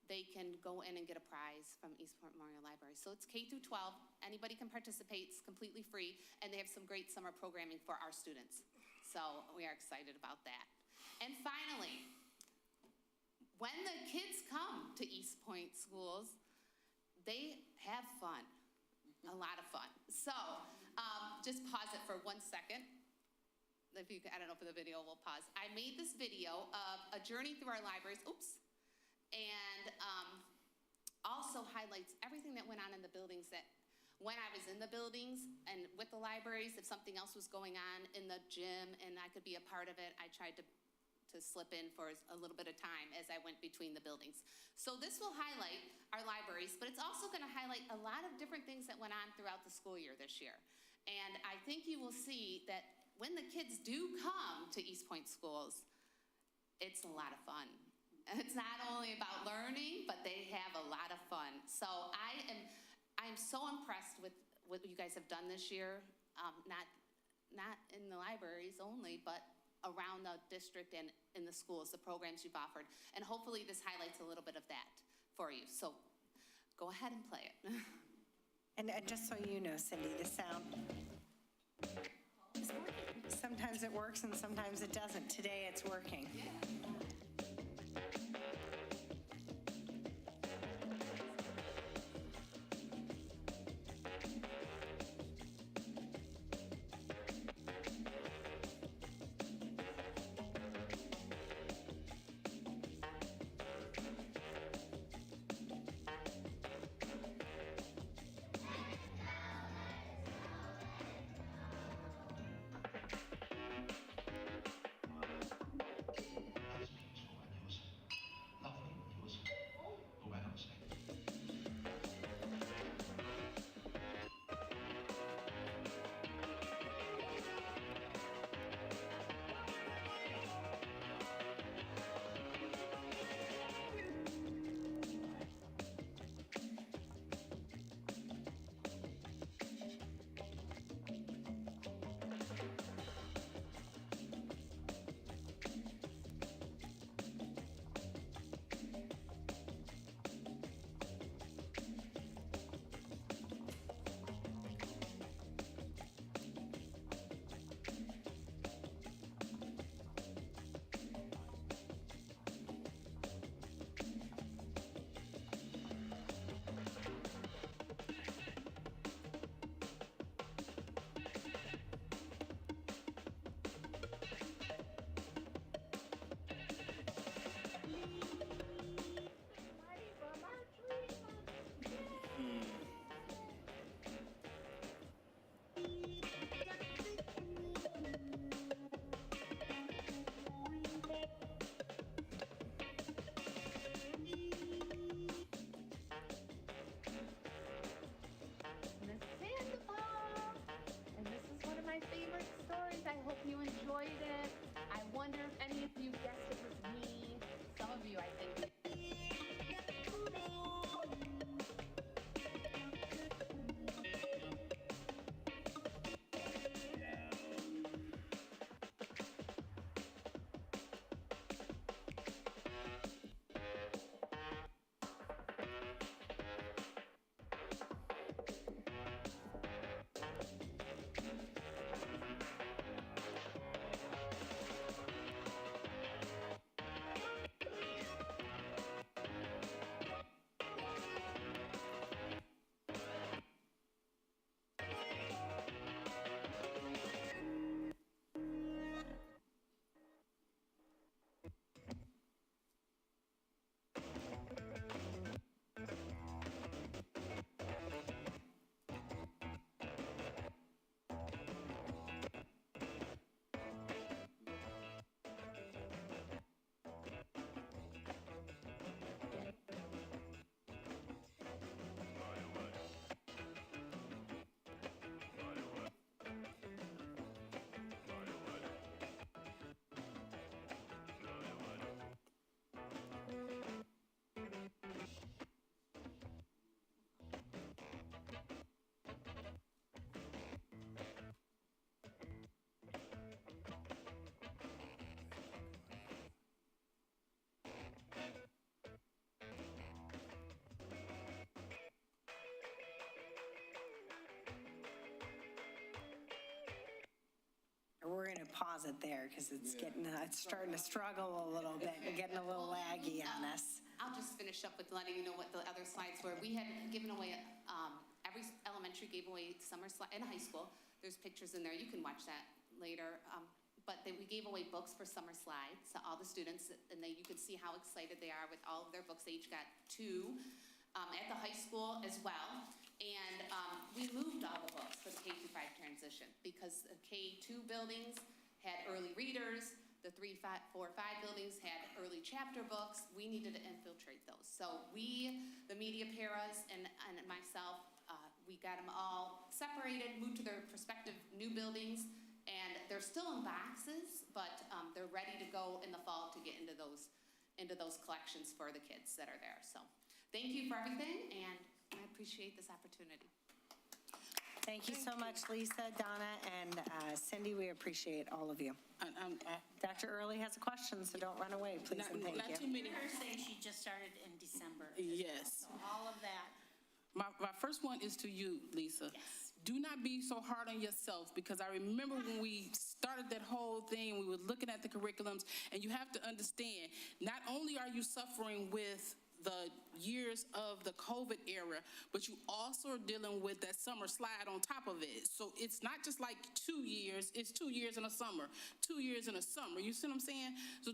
they can go in and get a prize from Eastport Memorial Library. So it's K through 12. Anybody can participate. It's completely free. And they have some great summer programming for our students. So we are excited about that. And finally, when the kids come to East Point schools, they have fun, a lot of fun. So just pause it for 1 second. If you, I don't know if the video will pause. I made this video of a journey through our libraries, and also highlights everything that went on in the buildings that when I was in the buildings and with the libraries, if something else was going on in the gym and I could be a part of it, I tried to slip in for a little bit of time as I went between the buildings. So this will highlight our libraries, but it's also going to highlight a lot of different things that went on throughout the school year this year. And I think you will see that when the kids do come to East Point schools, it's a lot of fun. It's not only about learning, but they have a lot of fun. So I am so impressed with what you guys have done this year, not in the libraries only, but around the district and in the schools, the programs you've offered. And hopefully this highlights a little bit of that for you. So go ahead and play it. And just so you know, Cindy, the sound is working. Sometimes it works and sometimes it doesn't. Today it's working. We're going to pause it there because it's it's starting to struggle a little bit, and getting a little laggy on us. I'll just finish up with letting you know what the other slides were. We had given away, every elementary gave away summer slide, and high school. There's pictures in there. You can watch that later. But we gave away books for summer slides to all the students, and you could see how excited they are with all of their books. They each got 2 at the high school as well. And we moved all the books for the K-5 transition because the K-2 buildings had early readers, the 3, 4, 5 buildings had early chapter books. We needed to infiltrate those. So we, the media paras and myself, we got them all separated, moved to their respective new buildings, and they're still in boxes, but they're ready to go in the fall to get into those collections for the kids that are there. So thank you for everything, and I appreciate this opportunity. Thank you so much, Lisa, Donna, and Cindy. We appreciate all of you. Dr. Early has a question, so don't run away, please, and thank Not too you. many. Her saying she just started in December. Yes. So all of that. My first one is to you, Lisa. Yes. Do not be so hard on yourself, because I remember when we started that whole thing, we were looking at the curriculums, and you have to understand, not only are you suffering with the years of the COVID era, but you also are dealing with that summer slide on top of it. So it's not just like 2 years, it's 2 years in a summer, 2 years in a summer. You see what I'm saying? So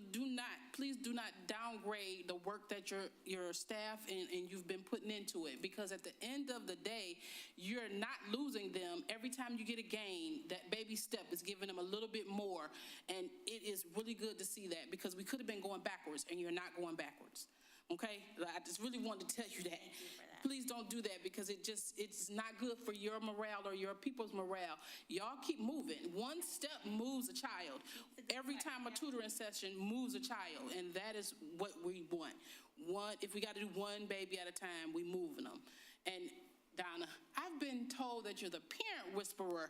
please do not downgrade the work that your staff and you've been putting into it, because at the end of the day, you're not losing them. Every time you get a gain, that baby step is giving them a little bit more. And it is really good to see that, because we could have been going backwards, and you're not going backwards. Okay, I just really wanted to tell you that. Please don't do that, because it's not good for your morale or your people's morale. Y'all keep moving. One step moves a child. Every time a tutoring session moves a child, and that is what we want. If we got to do one baby at a time, we moving them. And Donna, I've been told that you're the parent whisperer.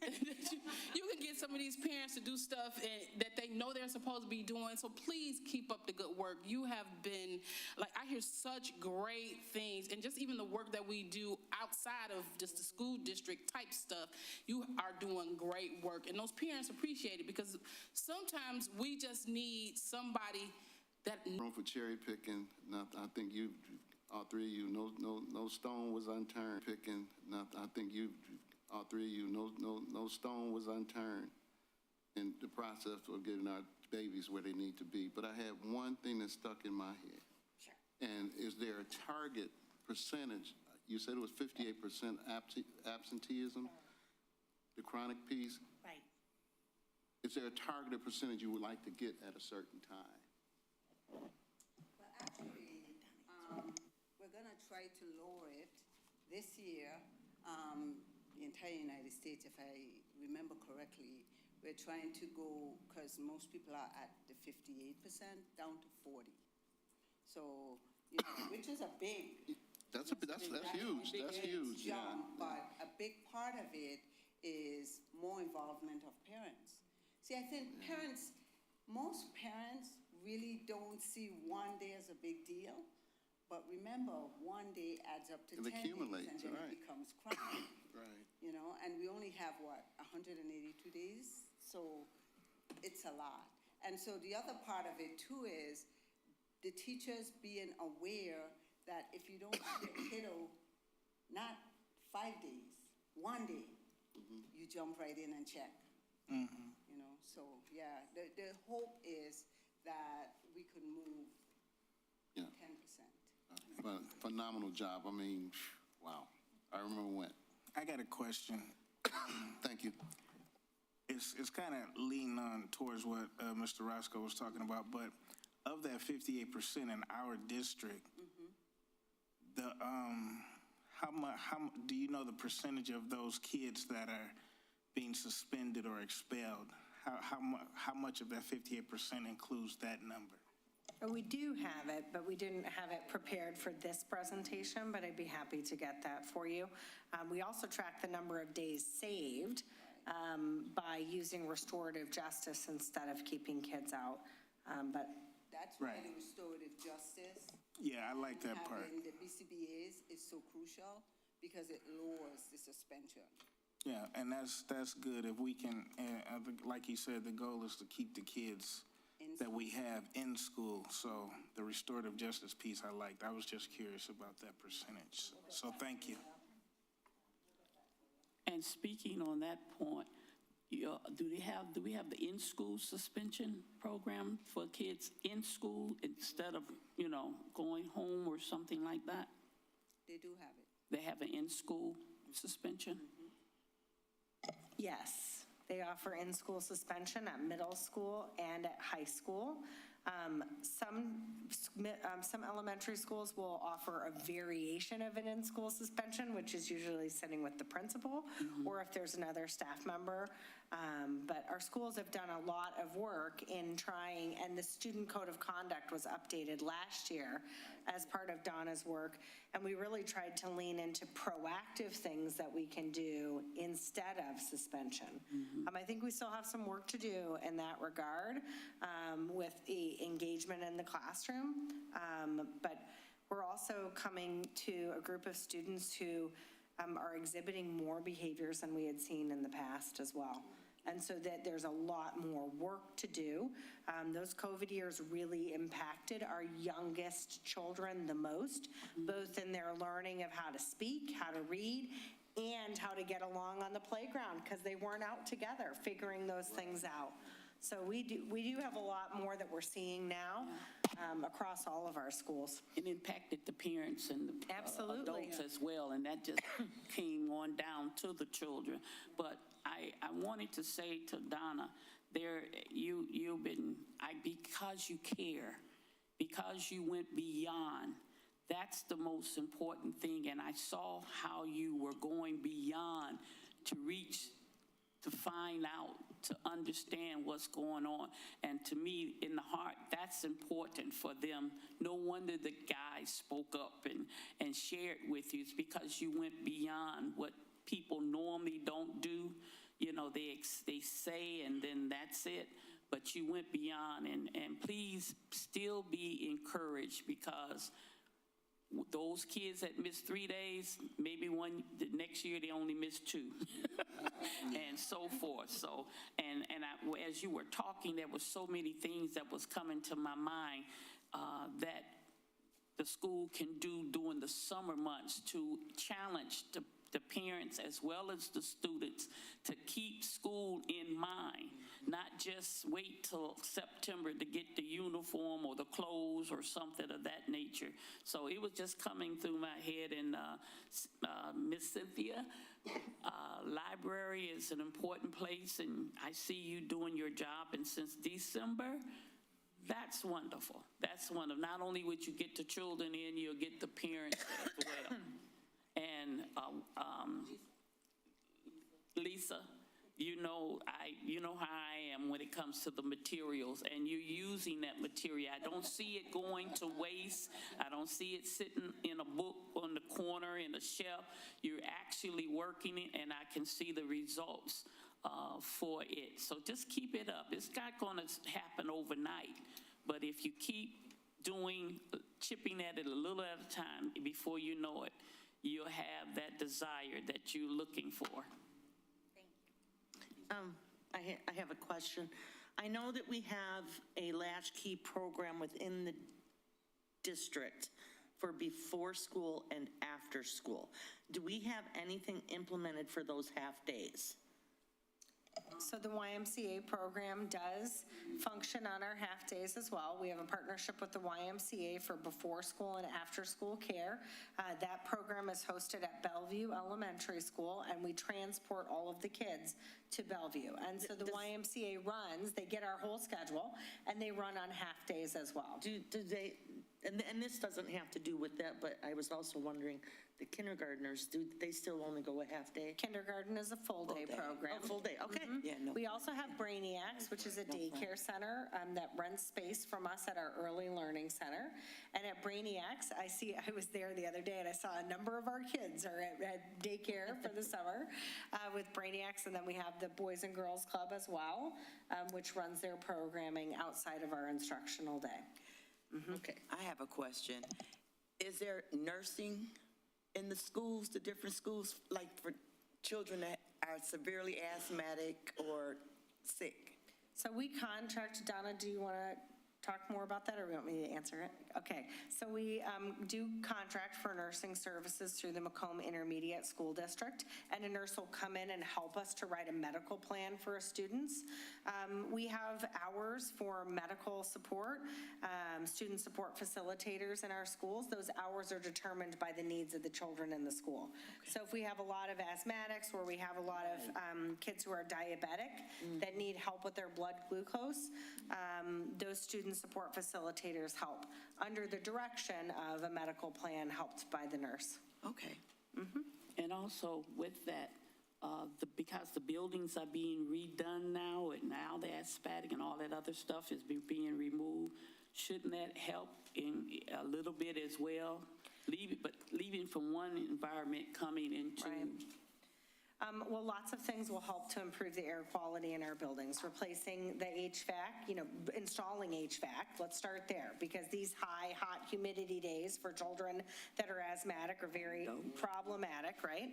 You can get some of these parents to do stuff that they know they're supposed to be doing. So please keep up the good work. You have been, I hear such great things, and just even the work that we do outside of just the school district type stuff, you are doing great work. And those parents appreciate it, because sometimes we just need somebody that... Room for cherry picking. I think you, all three of you, no stone was unturned. I think you, all three of you, no stone was unturned in the process of getting our babies where they need to be. But I had one thing that stuck in my head. Sure. And is there a target percentage? You said it was 58% absenteeism, the chronic piece. Right. Is there a targeted percentage you would like to get at a certain time? Well, actually, we're going to try to lower it this year. The entire United States, if I remember correctly, we're trying to go, because most people are at the 58%, down to 40. So, which is a big... That's huge. That's huge, yeah. But a big part of it is more involvement of parents. See, I think most parents really don't see one day as a big deal. But remember, one day adds up to 10 days, accumulates, and then right. it becomes chronic. Right. And we only have, 182 days? So it's a lot. And so the other part of it, too, is the teachers being aware that if you don't see a kiddo, not 5 days, 1 day, you jump right in and check. So, yeah, the hope is that we could move 10%. But phenomenal job. I mean, wow. I remember when. I got a question. Thank you. It's kind of leaning on towards what Mr. Roscoe was talking about, but of that 58% in our district, how do you know the percentage of those kids that are being suspended or expelled? How much of that 58% includes that number? We do have it, but we didn't have it prepared for this presentation, but I'd be happy to get that for you. We also track the number of days saved by using restorative justice instead of keeping kids out. But that's why the restorative justice. Yeah, I like that part. Having the BCBAs is so crucial, because it lowers the suspension. Yeah, and that's good. If we can, like you said, the goal is to keep the kids that we have in school. So the restorative justice piece I liked. I was just curious about that percentage. So thank you. And speaking on that point, do we have the in-school suspension program for kids in school instead of, going home or something like that? They do have it. They have an in-school suspension? Yes, they offer in-school suspension at middle school and at high school. Some elementary schools will offer a variation of an in-school suspension, which is usually sitting with the principal, or if there's another staff member. But our schools have done a lot of work in trying, and the student code of conduct was updated last year as part of Donna's work, and we really tried to lean into proactive things that we can do instead of suspension. I think we still have some work to do in that regard with the engagement in the classroom, but we're also coming to a group of students who are exhibiting more behaviors than we had seen in the past as well. And so that there's a lot more work to do. Those COVID years really impacted our youngest children the most, both in their learning of how to speak, how to read, and how to get along on the playground, because they weren't out together figuring those things out. So we do have a lot more that we're seeing now across all of our schools. It impacted the parents and the Absolutely. adults as well, and that just came on down to the children. But I wanted to say to Donna, you've been, because you care, because you went beyond, that's the most important thing. And I saw how you were going beyond to reach, to find out, to understand what's going on. And to me, in the heart, that's important for them. No wonder the guys spoke up and shared with you. It's because you went beyond what people normally don't do. They say and then that's it. But you went beyond, and please still be encouraged, because those kids that missed 3 days, maybe the next year they only missed 2, and so forth. So, as you were talking, there were so many things that was coming to my mind that the school can do during the summer months to challenge the parents as well as the students to keep school in mind, not just wait till September to get the uniform or the clothes or something of that nature. So it was just coming through my head. And Miss Cynthia, library is an important place, and I see you doing your job. And since December, that's wonderful. That's wonderful. Not only would you get the children in, you'll get the parents as well. And Lisa, you know how I am when it comes to the materials, and you're using that material. I don't see it going to waste. I don't see it sitting in a book on the corner in a shelf. You're actually working it, and I can see the results for it. So just keep it up. It's not going to happen overnight, but if you keep chipping at it a little at a time, before you know it, you'll have that desire that you're looking for. I have a question. I know that we have a latchkey program within the district for before school and after school. Do we have anything implemented for those half days? So the YMCA program does function on our half-days as well. We have a partnership with the YMCA for before-school and after-school care. That program is hosted at Bellevue Elementary School, and we transport all of the kids to Bellevue. And so the YMCA runs, they get our whole schedule, and they run on half-days as well. Do they, and this doesn't have to do with that, but I was also wondering, the kindergartners, do they still only go a half day? Kindergarten is a full-day program. Oh, full day, okay. Yeah, no. We also have Brainiacs, which is a daycare center that rents space from us at our early learning center. And at Brainiacs, I was there the other day and I saw a number of our kids are at daycare for the summer with Brainiacs. And then we have the Boys and Girls Club as well, which runs their programming outside of our instructional day. Okay. I have a question. Is there nursing in the schools, the different schools, like for children that are are severely asthmatic or sick? So we contract, Donna, do you want to talk more about that, or do you want me to answer it? Okay, so we do contract for nursing services through the Macomb Intermediate School District, and a nurse will come in and help us to write a medical plan for our students. We have hours for medical support, student support facilitators in our schools. Those hours are determined by the needs of the children in the school. So if we have a lot of asthmatics, or we have a lot of kids who are diabetic that need help with their blood glucose, those student support facilitators help under the direction of a medical plan helped by the nurse. Okay. And also with that, because the buildings are being redone now, and now the asphalt and all that other stuff is being removed, shouldn't that help in a little bit as well? Leaving from one environment coming into. Right. Well, lots of things will help to improve the air quality in our buildings, replacing the HVAC, installing HVAC. Let's start there, because these high, hot humidity days for children that are asthmatic are very problematic, right?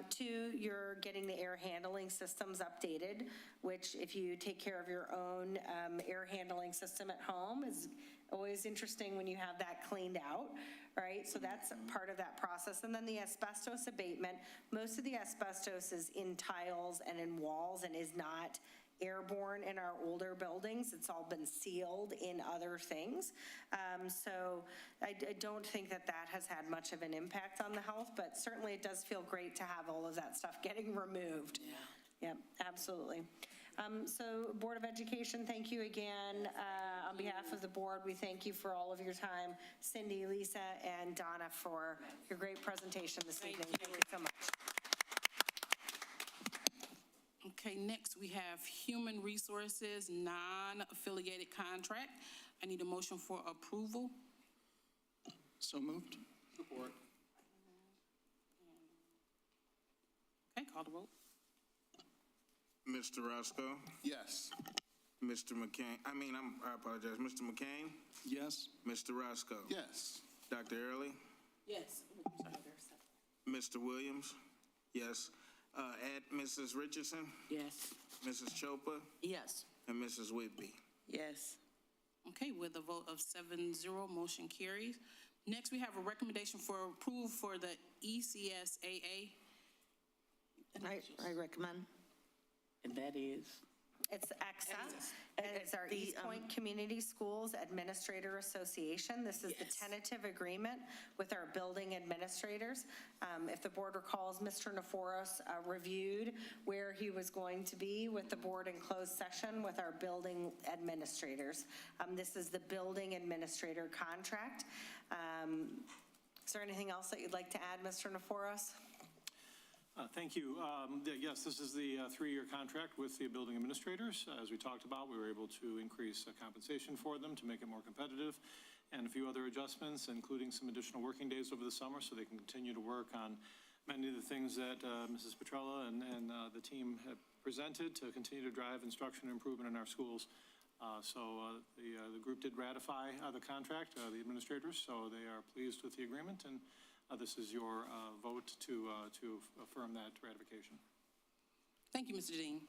Two, you're getting the air handling systems updated, which if you take care of your own air handling system at home is always interesting when you have that cleaned out, right? So that's part of that process. And then the asbestos abatement, most of the asbestos is in tiles and in walls and is not airborne in our older buildings. It's all been sealed in other things. So I don't think that has had much of an impact on the health, but certainly it does feel great to have all of that stuff getting removed. Yeah. Yep, absolutely. So Board of Education, thank you again. On behalf of the board, we thank you for all of your time. Cindy, Lisa, and Donna for your great presentation this evening. Thank you so much. Okay, next we have Human Resources Non-Affiliated Contract. I need a motion for approval. So moved. Support. Okay, call the roll. Mr. Roscoe? Yes. Mr. McCain, I apologize, Mr. McCain? Yes. Mr. Roscoe? Yes. Dr. Early? Yes. Mr. Williams? Yes. Mrs. Richardson? Yes. Mrs. Chopra? Yes. And Mrs. Whitby? Yes. Okay, with a vote of 7-0, motion carries. Next, we have a recommendation for approval for the ECSAA. I recommend. And that is? It's EXA, and it's our East Point Community Schools Administrator Association. This is the tentative agreement with our building administrators. If the board recalls, Mr. Neforos reviewed where he was going to be with the board in closed session with our building administrators. This is the building administrator contract. Is there anything else that you'd like to add, Mr. Neforos? Thank you. Yes, this is the three-year contract with the building administrators. As we talked about, we were able to increase compensation for them to make it more competitive, and a few other adjustments, including some additional working days over the summer so they can continue to work on many of the things that Mrs. Petrella and the team have presented to continue to drive instruction and improvement in our schools. The group did ratify the contract, the administrators, so they are pleased with the agreement, and this is your vote to affirm that ratification. Thank you, Mr. Dean.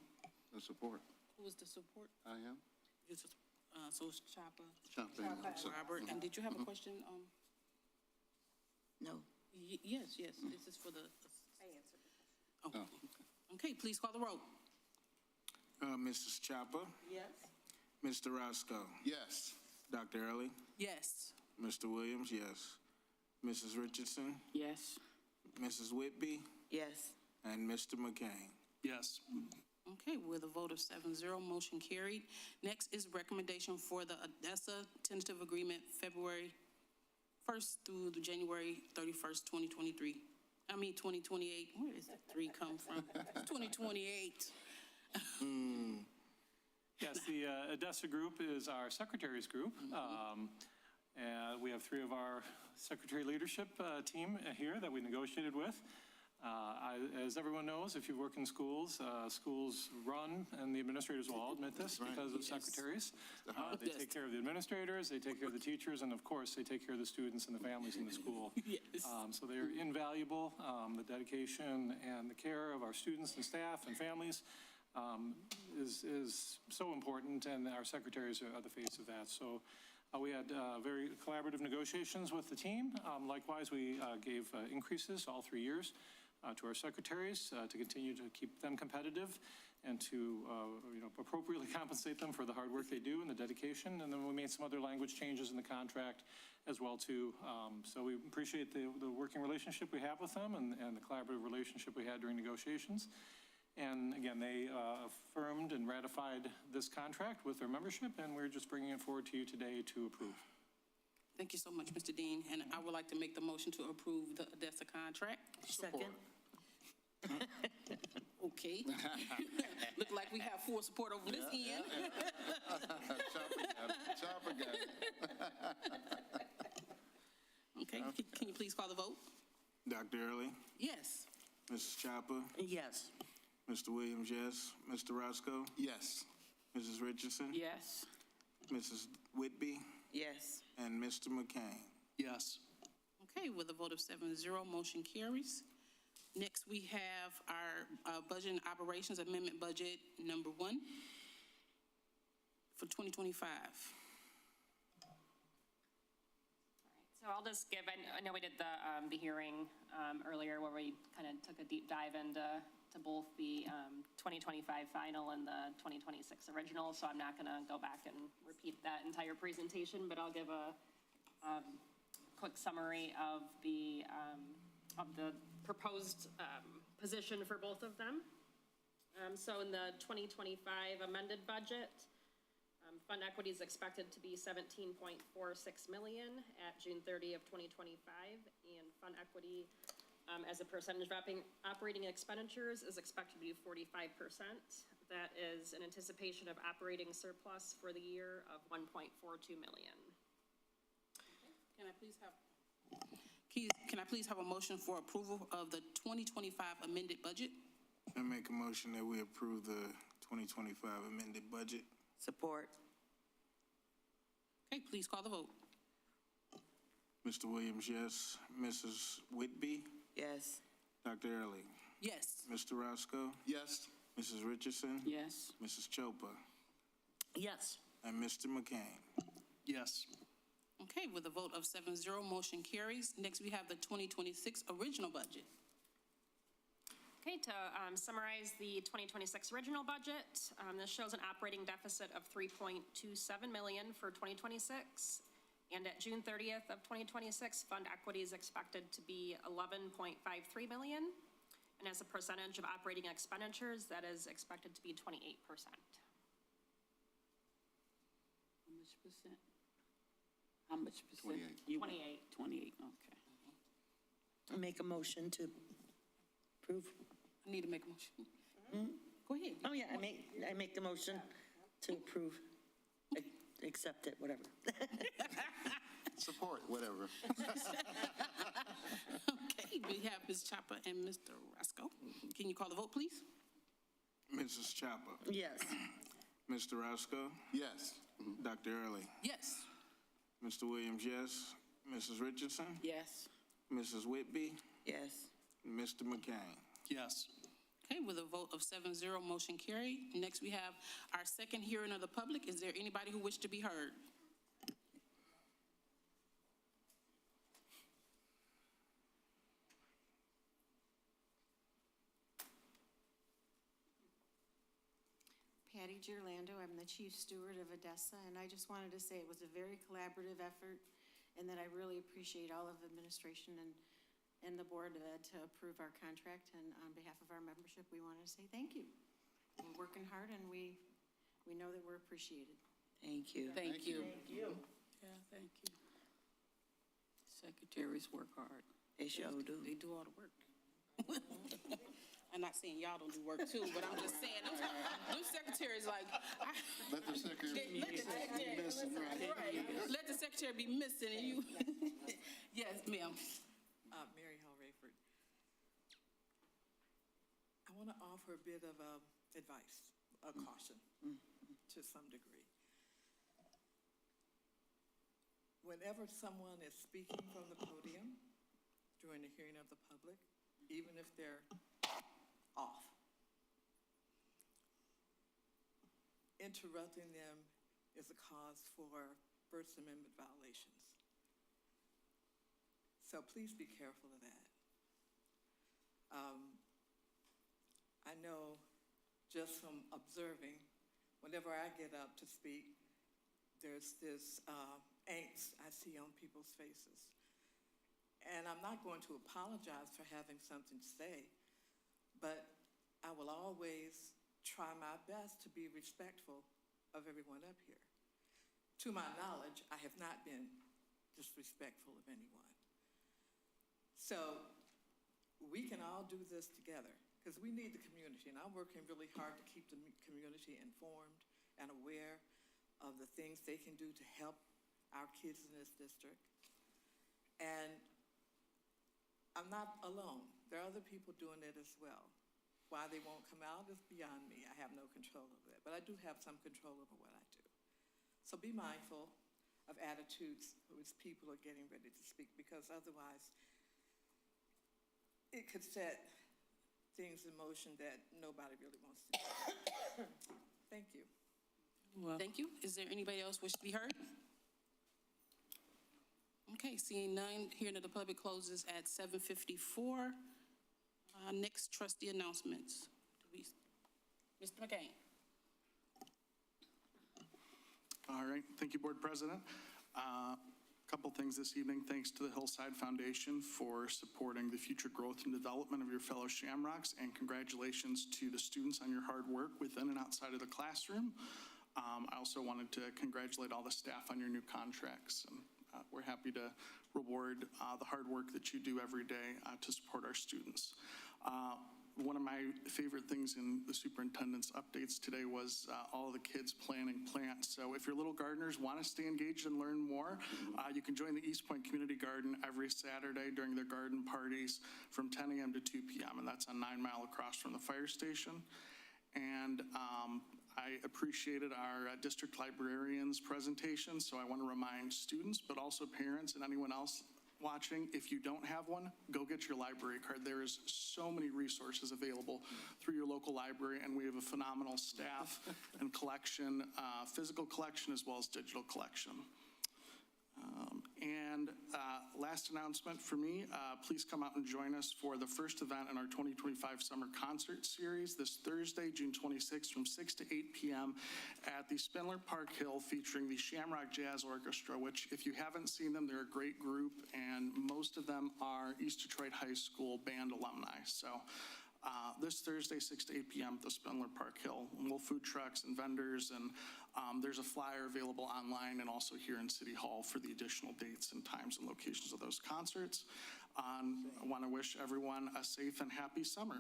The support. Who was the support? I am. So it's Chopper. Chopper. Robert, and did you have a question? No. Yes, this is for the. I answered the question. Oh, okay, please call the roll. Mrs. Chopper? Yes. Mr. Roscoe? Yes. Dr. Early? Yes. Mr. Williams, yes. Mrs. Richardson? Yes. Mrs. Whitby? Yes. And Mr. McCain? Yes. Okay, with a vote of 7-0, motion carried. Next is recommendation for the ADESA tentative agreement February 1st through the January 31st, 2023. 2028. Where does that 3 come from? It's 2028. Yes, the ADESA group is our secretaries group. And we have 3 of our secretary leadership team here that we negotiated with. As everyone knows, if you work in schools, schools run, and the administrators will all admit this, because of secretaries. They take care of the administrators, they take care of the teachers, and of course, they take care of the students and the families in the school. Yes. So they're invaluable. The dedication and the care of our students and staff and families is so important, and our secretaries are the face of that. So we had very collaborative negotiations with the team. Likewise, we gave increases all 3 years to our secretaries to continue to keep them competitive and to appropriately compensate them for the hard work they do and the dedication. And then we made some other language changes in the contract as well too. So we appreciate the working relationship we have with them and the collaborative relationship we had during negotiations. And again, they affirmed and ratified this contract with their membership, and we're just bringing it forward to you today to approve. Thank you so much, Mr. Dean. And I would like to make the motion to approve the ADESA contract. Second. Okay. Look like we have full support over this end. Chopper got it. Okay, can you please call the vote? Dr. Early, Yes. Mrs. Chopper, Yes. Mr. Williams, yes. Mr. Roscoe, Yes. Mrs. Richardson, Yes. Mrs. Whitby, Yes. and Mr. McCain. Yes. Okay, with a vote of 7-0, motion carries. Next, we have our Budget and Operations Amendment Budget number 1 for 2025. So I'll just give, I know we did the hearing earlier where we kind of took a deep dive into both the 2025 final and the 2026 original, so I'm not going to go back and repeat that entire presentation, but I'll give a quick summary of the proposed position for both of them. So in the 2025 amended budget, fund equity is expected to be $17.46 million at June 30 of 2025, and fund equity as a percentage of operating expenditures is expected to be 45%. That is an anticipation of operating surplus for the year of $1.42 million. Can I please have a motion for approval of the 2025 amended budget? I make a motion that we approve the 2025 amended budget. Support. Okay, please call the vote. Mr. Williams, yes. Mrs. Whitby, Yes. Dr. Early, Yes. Mr. Roscoe, Yes. Mrs. Richardson, Yes. Mrs. Chopra, Yes. and Mr. McCain. Yes. Okay, with a vote of 7-0, motion carries. Next, we have the 2026 original budget. Okay, to summarize the 2026 original budget, this shows an operating deficit of $3.27 million for 2026. And at June 30th of 2026, fund equity is expected to be $11.53 million. And as a percentage of operating expenditures, that is expected to be 28%. How much percent? 28. 28. 28, okay. I make a motion to approve. I need to make a motion. Go ahead. Oh, yeah, I make the motion to approve, accept it, whatever. Support, whatever. Okay, we have Ms. Chopper and Mr. Roscoe. Can you call the vote, please? Mrs. Chopper, Yes. Mr. Roscoe, Yes. Dr. Early, Yes. Mr. Williams, yes. Mrs. Richardson, Yes. Mrs. Whitby, Yes. and Mr. McCain. Yes. Okay, with a vote of 7-0, motion carried. Next, we have our second hearing of the public. Is there anybody who wishes to be heard? Patty Gerlando, I'm the chief steward of ADESA, and I just wanted to say it was a very collaborative effort, and that I really appreciate all of administration and the board to approve our contract, and on behalf of our membership, we want to say thank you. We're working hard, and we know that we're appreciated. Thank you. Thank you. you. Yeah, thank you. Secretaries work hard. They sure do. They do all the work. I'm not saying y'all don't do work too, but I'm just saying, those secretaries like. Let the secretary be missing, right? Let the secretary be missing and you. Yes, ma'am. Mary Hall Rayford. want to offer a bit of advice, a caution to some degree. Whenever someone is speaking from the podium during the hearing of the public, even if they're off, interrupting them is a cause for First Amendment violations. So please be careful of that. I know just from observing, whenever I get up to speak, there's this angst I see on people's faces. And I'm not going to apologize for having something to say, but I will always try my best to be respectful of everyone up here. To my knowledge, I have not been disrespectful of anyone. So we can all do this together because we need the community, and I'm working really hard to keep the community informed and aware of the things they can do to help our kids in this district. And I'm not alone. There are other people doing it as well. Why they won't come out is beyond me. I have no control over that, but I do have some control over what I do. So be mindful of attitudes as people are getting ready to speak, because otherwise it could set things in motion that nobody really wants to do. Thank you. Thank you. Is there anybody else wish to be heard? Okay, seeing none, hearing of the public closes at 7:54. Next, trustee announcements. Mr. McCain. All right, thank you, Board President. Couple things this evening. Thanks to the Hillside Foundation for supporting the future growth and development of your fellow Shamrocks, and congratulations to the students on your hard work within and outside of the classroom. I also wanted to congratulate all the staff on your new contracts. And we're happy to reward the hard work that you do every day to support our students. One of my favorite things in the superintendent's updates today was all of the kids planting plants. So if your little gardeners want to stay engaged and learn more, you can join the East Point Community Garden every Saturday during their garden parties from 10 a.m. to 2 p.m. And that's on 9 Mile across from the fire station. And I appreciated our district librarian's presentation. So I want to remind students, but also parents and anyone else watching, if you don't have one, go get your library card. There is so many resources available through your local library, and we have a phenomenal staff and collection, physical collection as well as digital collection. Last announcement for me, please come out and join us for the first event in our 2025 Summer Concert Series this Thursday, June 26th from 6 to 8 p.m. at the Spindler Park Hill, featuring the Shamrock Jazz Orchestra, which if you haven't seen them, they're a great group, and most of them are East Detroit High School band alumni. So this Thursday, 6 to 8 p.m. at the Spindler Park Hill. We'll food trucks and vendors, and there's a flyer available online and also here in City Hall for the additional dates and times and locations of those concerts. I want to wish everyone a safe and happy summer.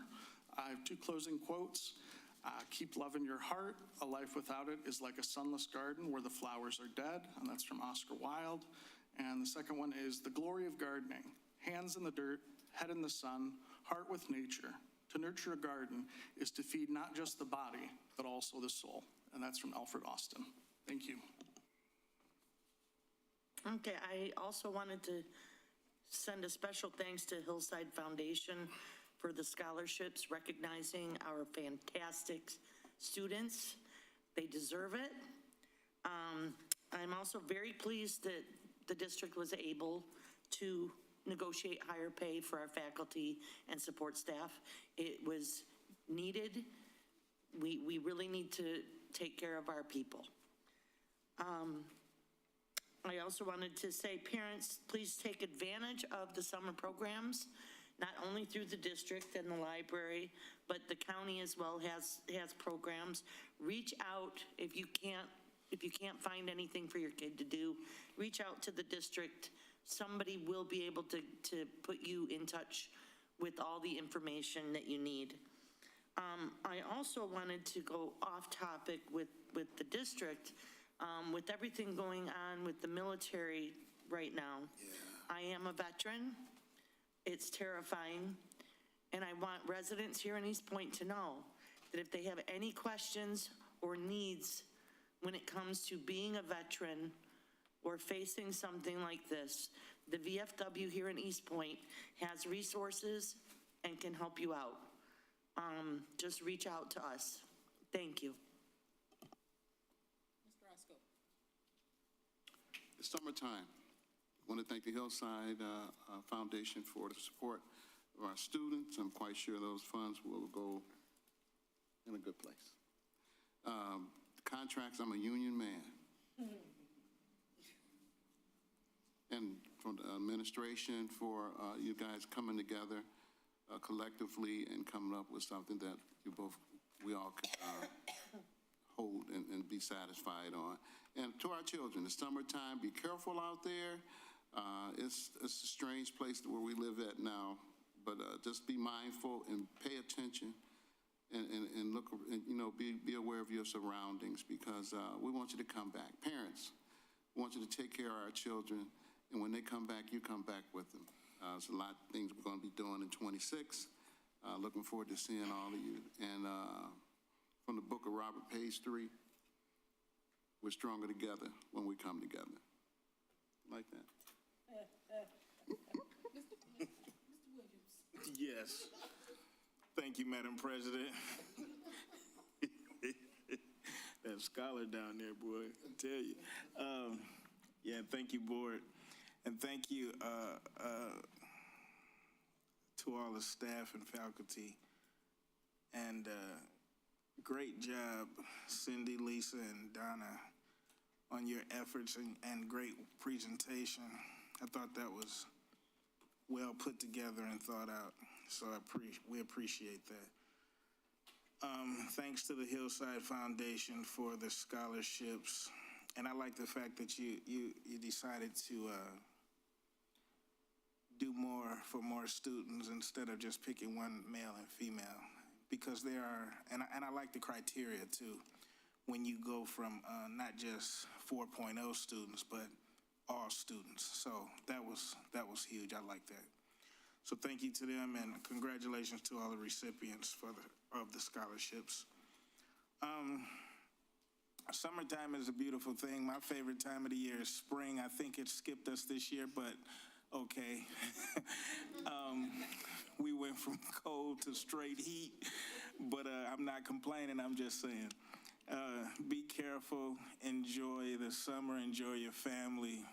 I have two closing quotes. Keep love in your heart. A life without it is like a sunless garden where the flowers are dead, and that's from Oscar Wilde. And the second one is the glory of gardening. Hands in the dirt, head in the sun, heart with nature. To nurture a garden is to feed not just the body, but also the soul. And that's from Alfred Austin. Thank you. Okay, I also wanted to send a special thanks to Hillside Foundation for the scholarships, recognizing our fantastic students. They deserve it. I'm also very pleased that the district was able to negotiate higher pay for our faculty and support staff. It was needed. We really need to take care of our people. I also wanted to say, parents, please take advantage of the summer programs, not only through the district and the library, but the county as well has programs. Reach out if you can't find anything for your kid to do. Reach out to the district. Somebody will be able to put you in touch with all the information that you need. I also wanted to go off topic with the district, with everything going on with the military right now. Yeah. I am a veteran. It's terrifying. And I want residents here in East Point to know that if they have any questions or needs when it comes to being a veteran or facing something like this, the VFW here in East Point has resources and can help you out. Just reach out to us. Thank you. Mr. Roscoe. It's summertime. I want to thank the Hillside Foundation for the support of our students. I'm quite sure those funds will go in a good place. Contracts, I'm a union man. And from the administration for you guys coming together collectively and coming up with something that we all could hold and be satisfied on. And to our children, it's summertime, be careful out there. It's a strange place where we live at now, but just be mindful and pay attention and look, and, you know, be aware of your surroundings, because we want you to come back. Parents, we want you to take care of our children, and when they come back, you come back with them. There's a lot of things we're going to be doing in 26. Looking forward to seeing all of you. And from the book of Robert, page 3, we're stronger together when we come together. Like that. Yes. Thank you, Madam President. That scholar down there, boy, I tell you. Yeah, thank you, board. And thank you to all the staff and faculty. And great job, Cindy, Lisa, and Donna, on your efforts and great presentation. I thought that was well put together and thought out, so we appreciate that. Thanks to the Hillside Foundation for the scholarships, and I like the fact that you decided to do more for more students instead of just picking one male and female, because there are, and I like the criteria too, when you go from not just 4.0 students, but all students. So that was huge. I like that. So thank you to them, and congratulations to all the recipients of the scholarships. Summertime is a beautiful thing. My favorite time of the year is spring. I think it skipped us this year, but okay. We went from cold to straight heat, but I'm not complaining. I'm just saying, be careful, enjoy the summer, enjoy your family,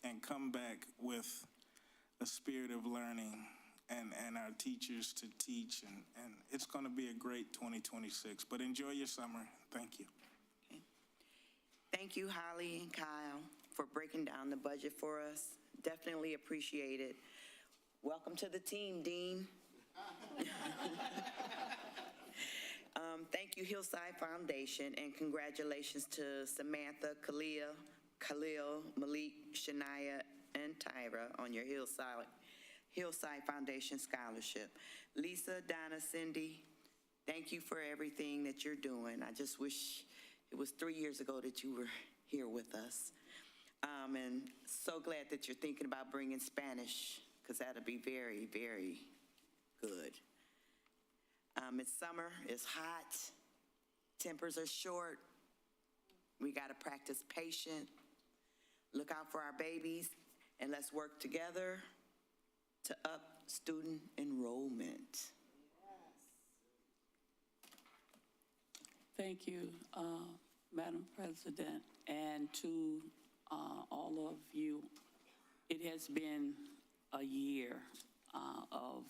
and come back with a spirit of learning and our teachers to teach. And it's going to be a great 2026, but enjoy your summer. Thank you. Okay. Thank you, Holly and Kyle, for breaking down the budget for us. Definitely appreciate it. Welcome to the team, Dean. Thank you, Hillside Foundation, and congratulations to Samantha, Khalil, Malik, Shania, and Tyra on your Hillside Foundation scholarship. Lisa, Donna, Cindy, thank you for everything that you're doing. I just wish it was 3 years ago that you were here with us. And so glad that you're thinking about bringing Spanish, because that'll be very, very good. It's summer, it's hot, tempers are short. We got to practice patience, look out for our babies, and let's work together to up student enrollment. Thank you, Madam President, and to all of you. It has been a year of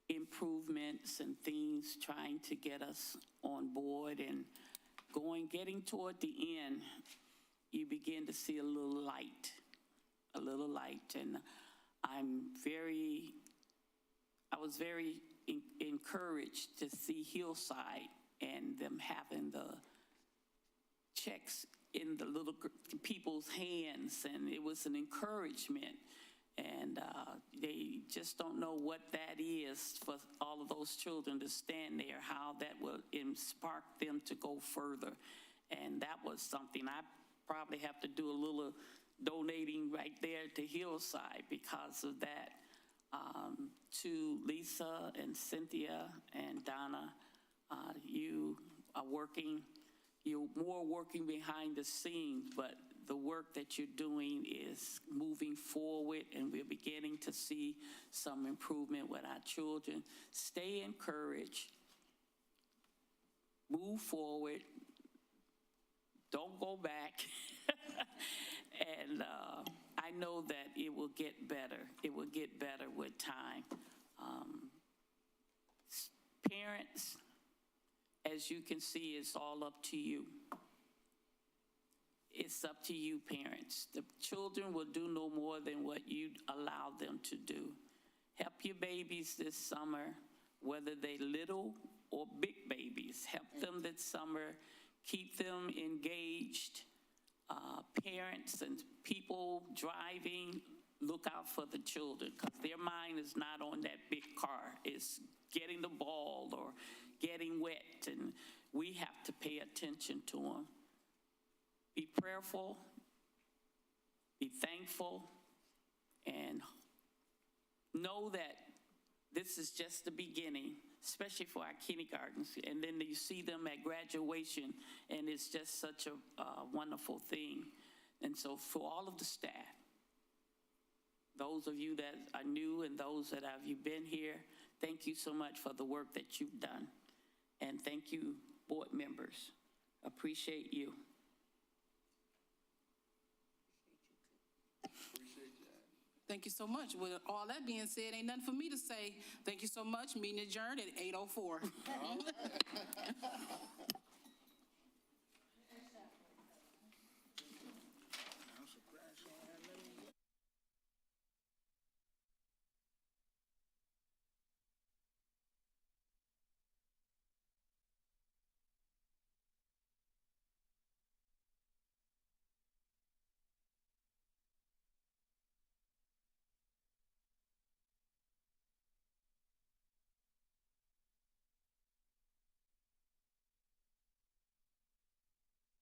improvements and things trying to get us on board, and getting toward the end, you begin to see a little light, and I was very encouraged to see Hillside and them having the checks in the little people's hands, and it was an encouragement. And they just don't know what that is for all of those children to stand there, how that will spark them to go further. And that was something I probably have to do a little donating right there to Hillside because of that. To Lisa and Cynthia and Donna, you are working, you're more working behind the scenes, but the work that you're doing is moving forward, and we're beginning to see some improvement with our children. Stay encouraged. Move forward. Don't go back. And I know that it will get better. It will get better with time. Parents, as you can see, it's all up to you. It's up to you, parents. The children will do no more than what you allow them to do. Help your babies this summer, whether they little or big babies. Help them this summer. Keep them engaged. Parents and people driving, look out for the children, because their mind is not on that big car. It's getting the ball or getting wet, and we have to pay attention to them. Be prayerful, be thankful, and know that this is just the beginning, especially for our kindergartens. And then you see them at graduation, and it's just such a wonderful thing. And so for all of the staff, those of you that are new and those that have you been here, thank you so much for the work that you've done. And thank you, board members. Appreciate you. Thank you so much. With all that being said, ain't nothing for me to say. Thank you so much. Meeting adjourned at 8:04.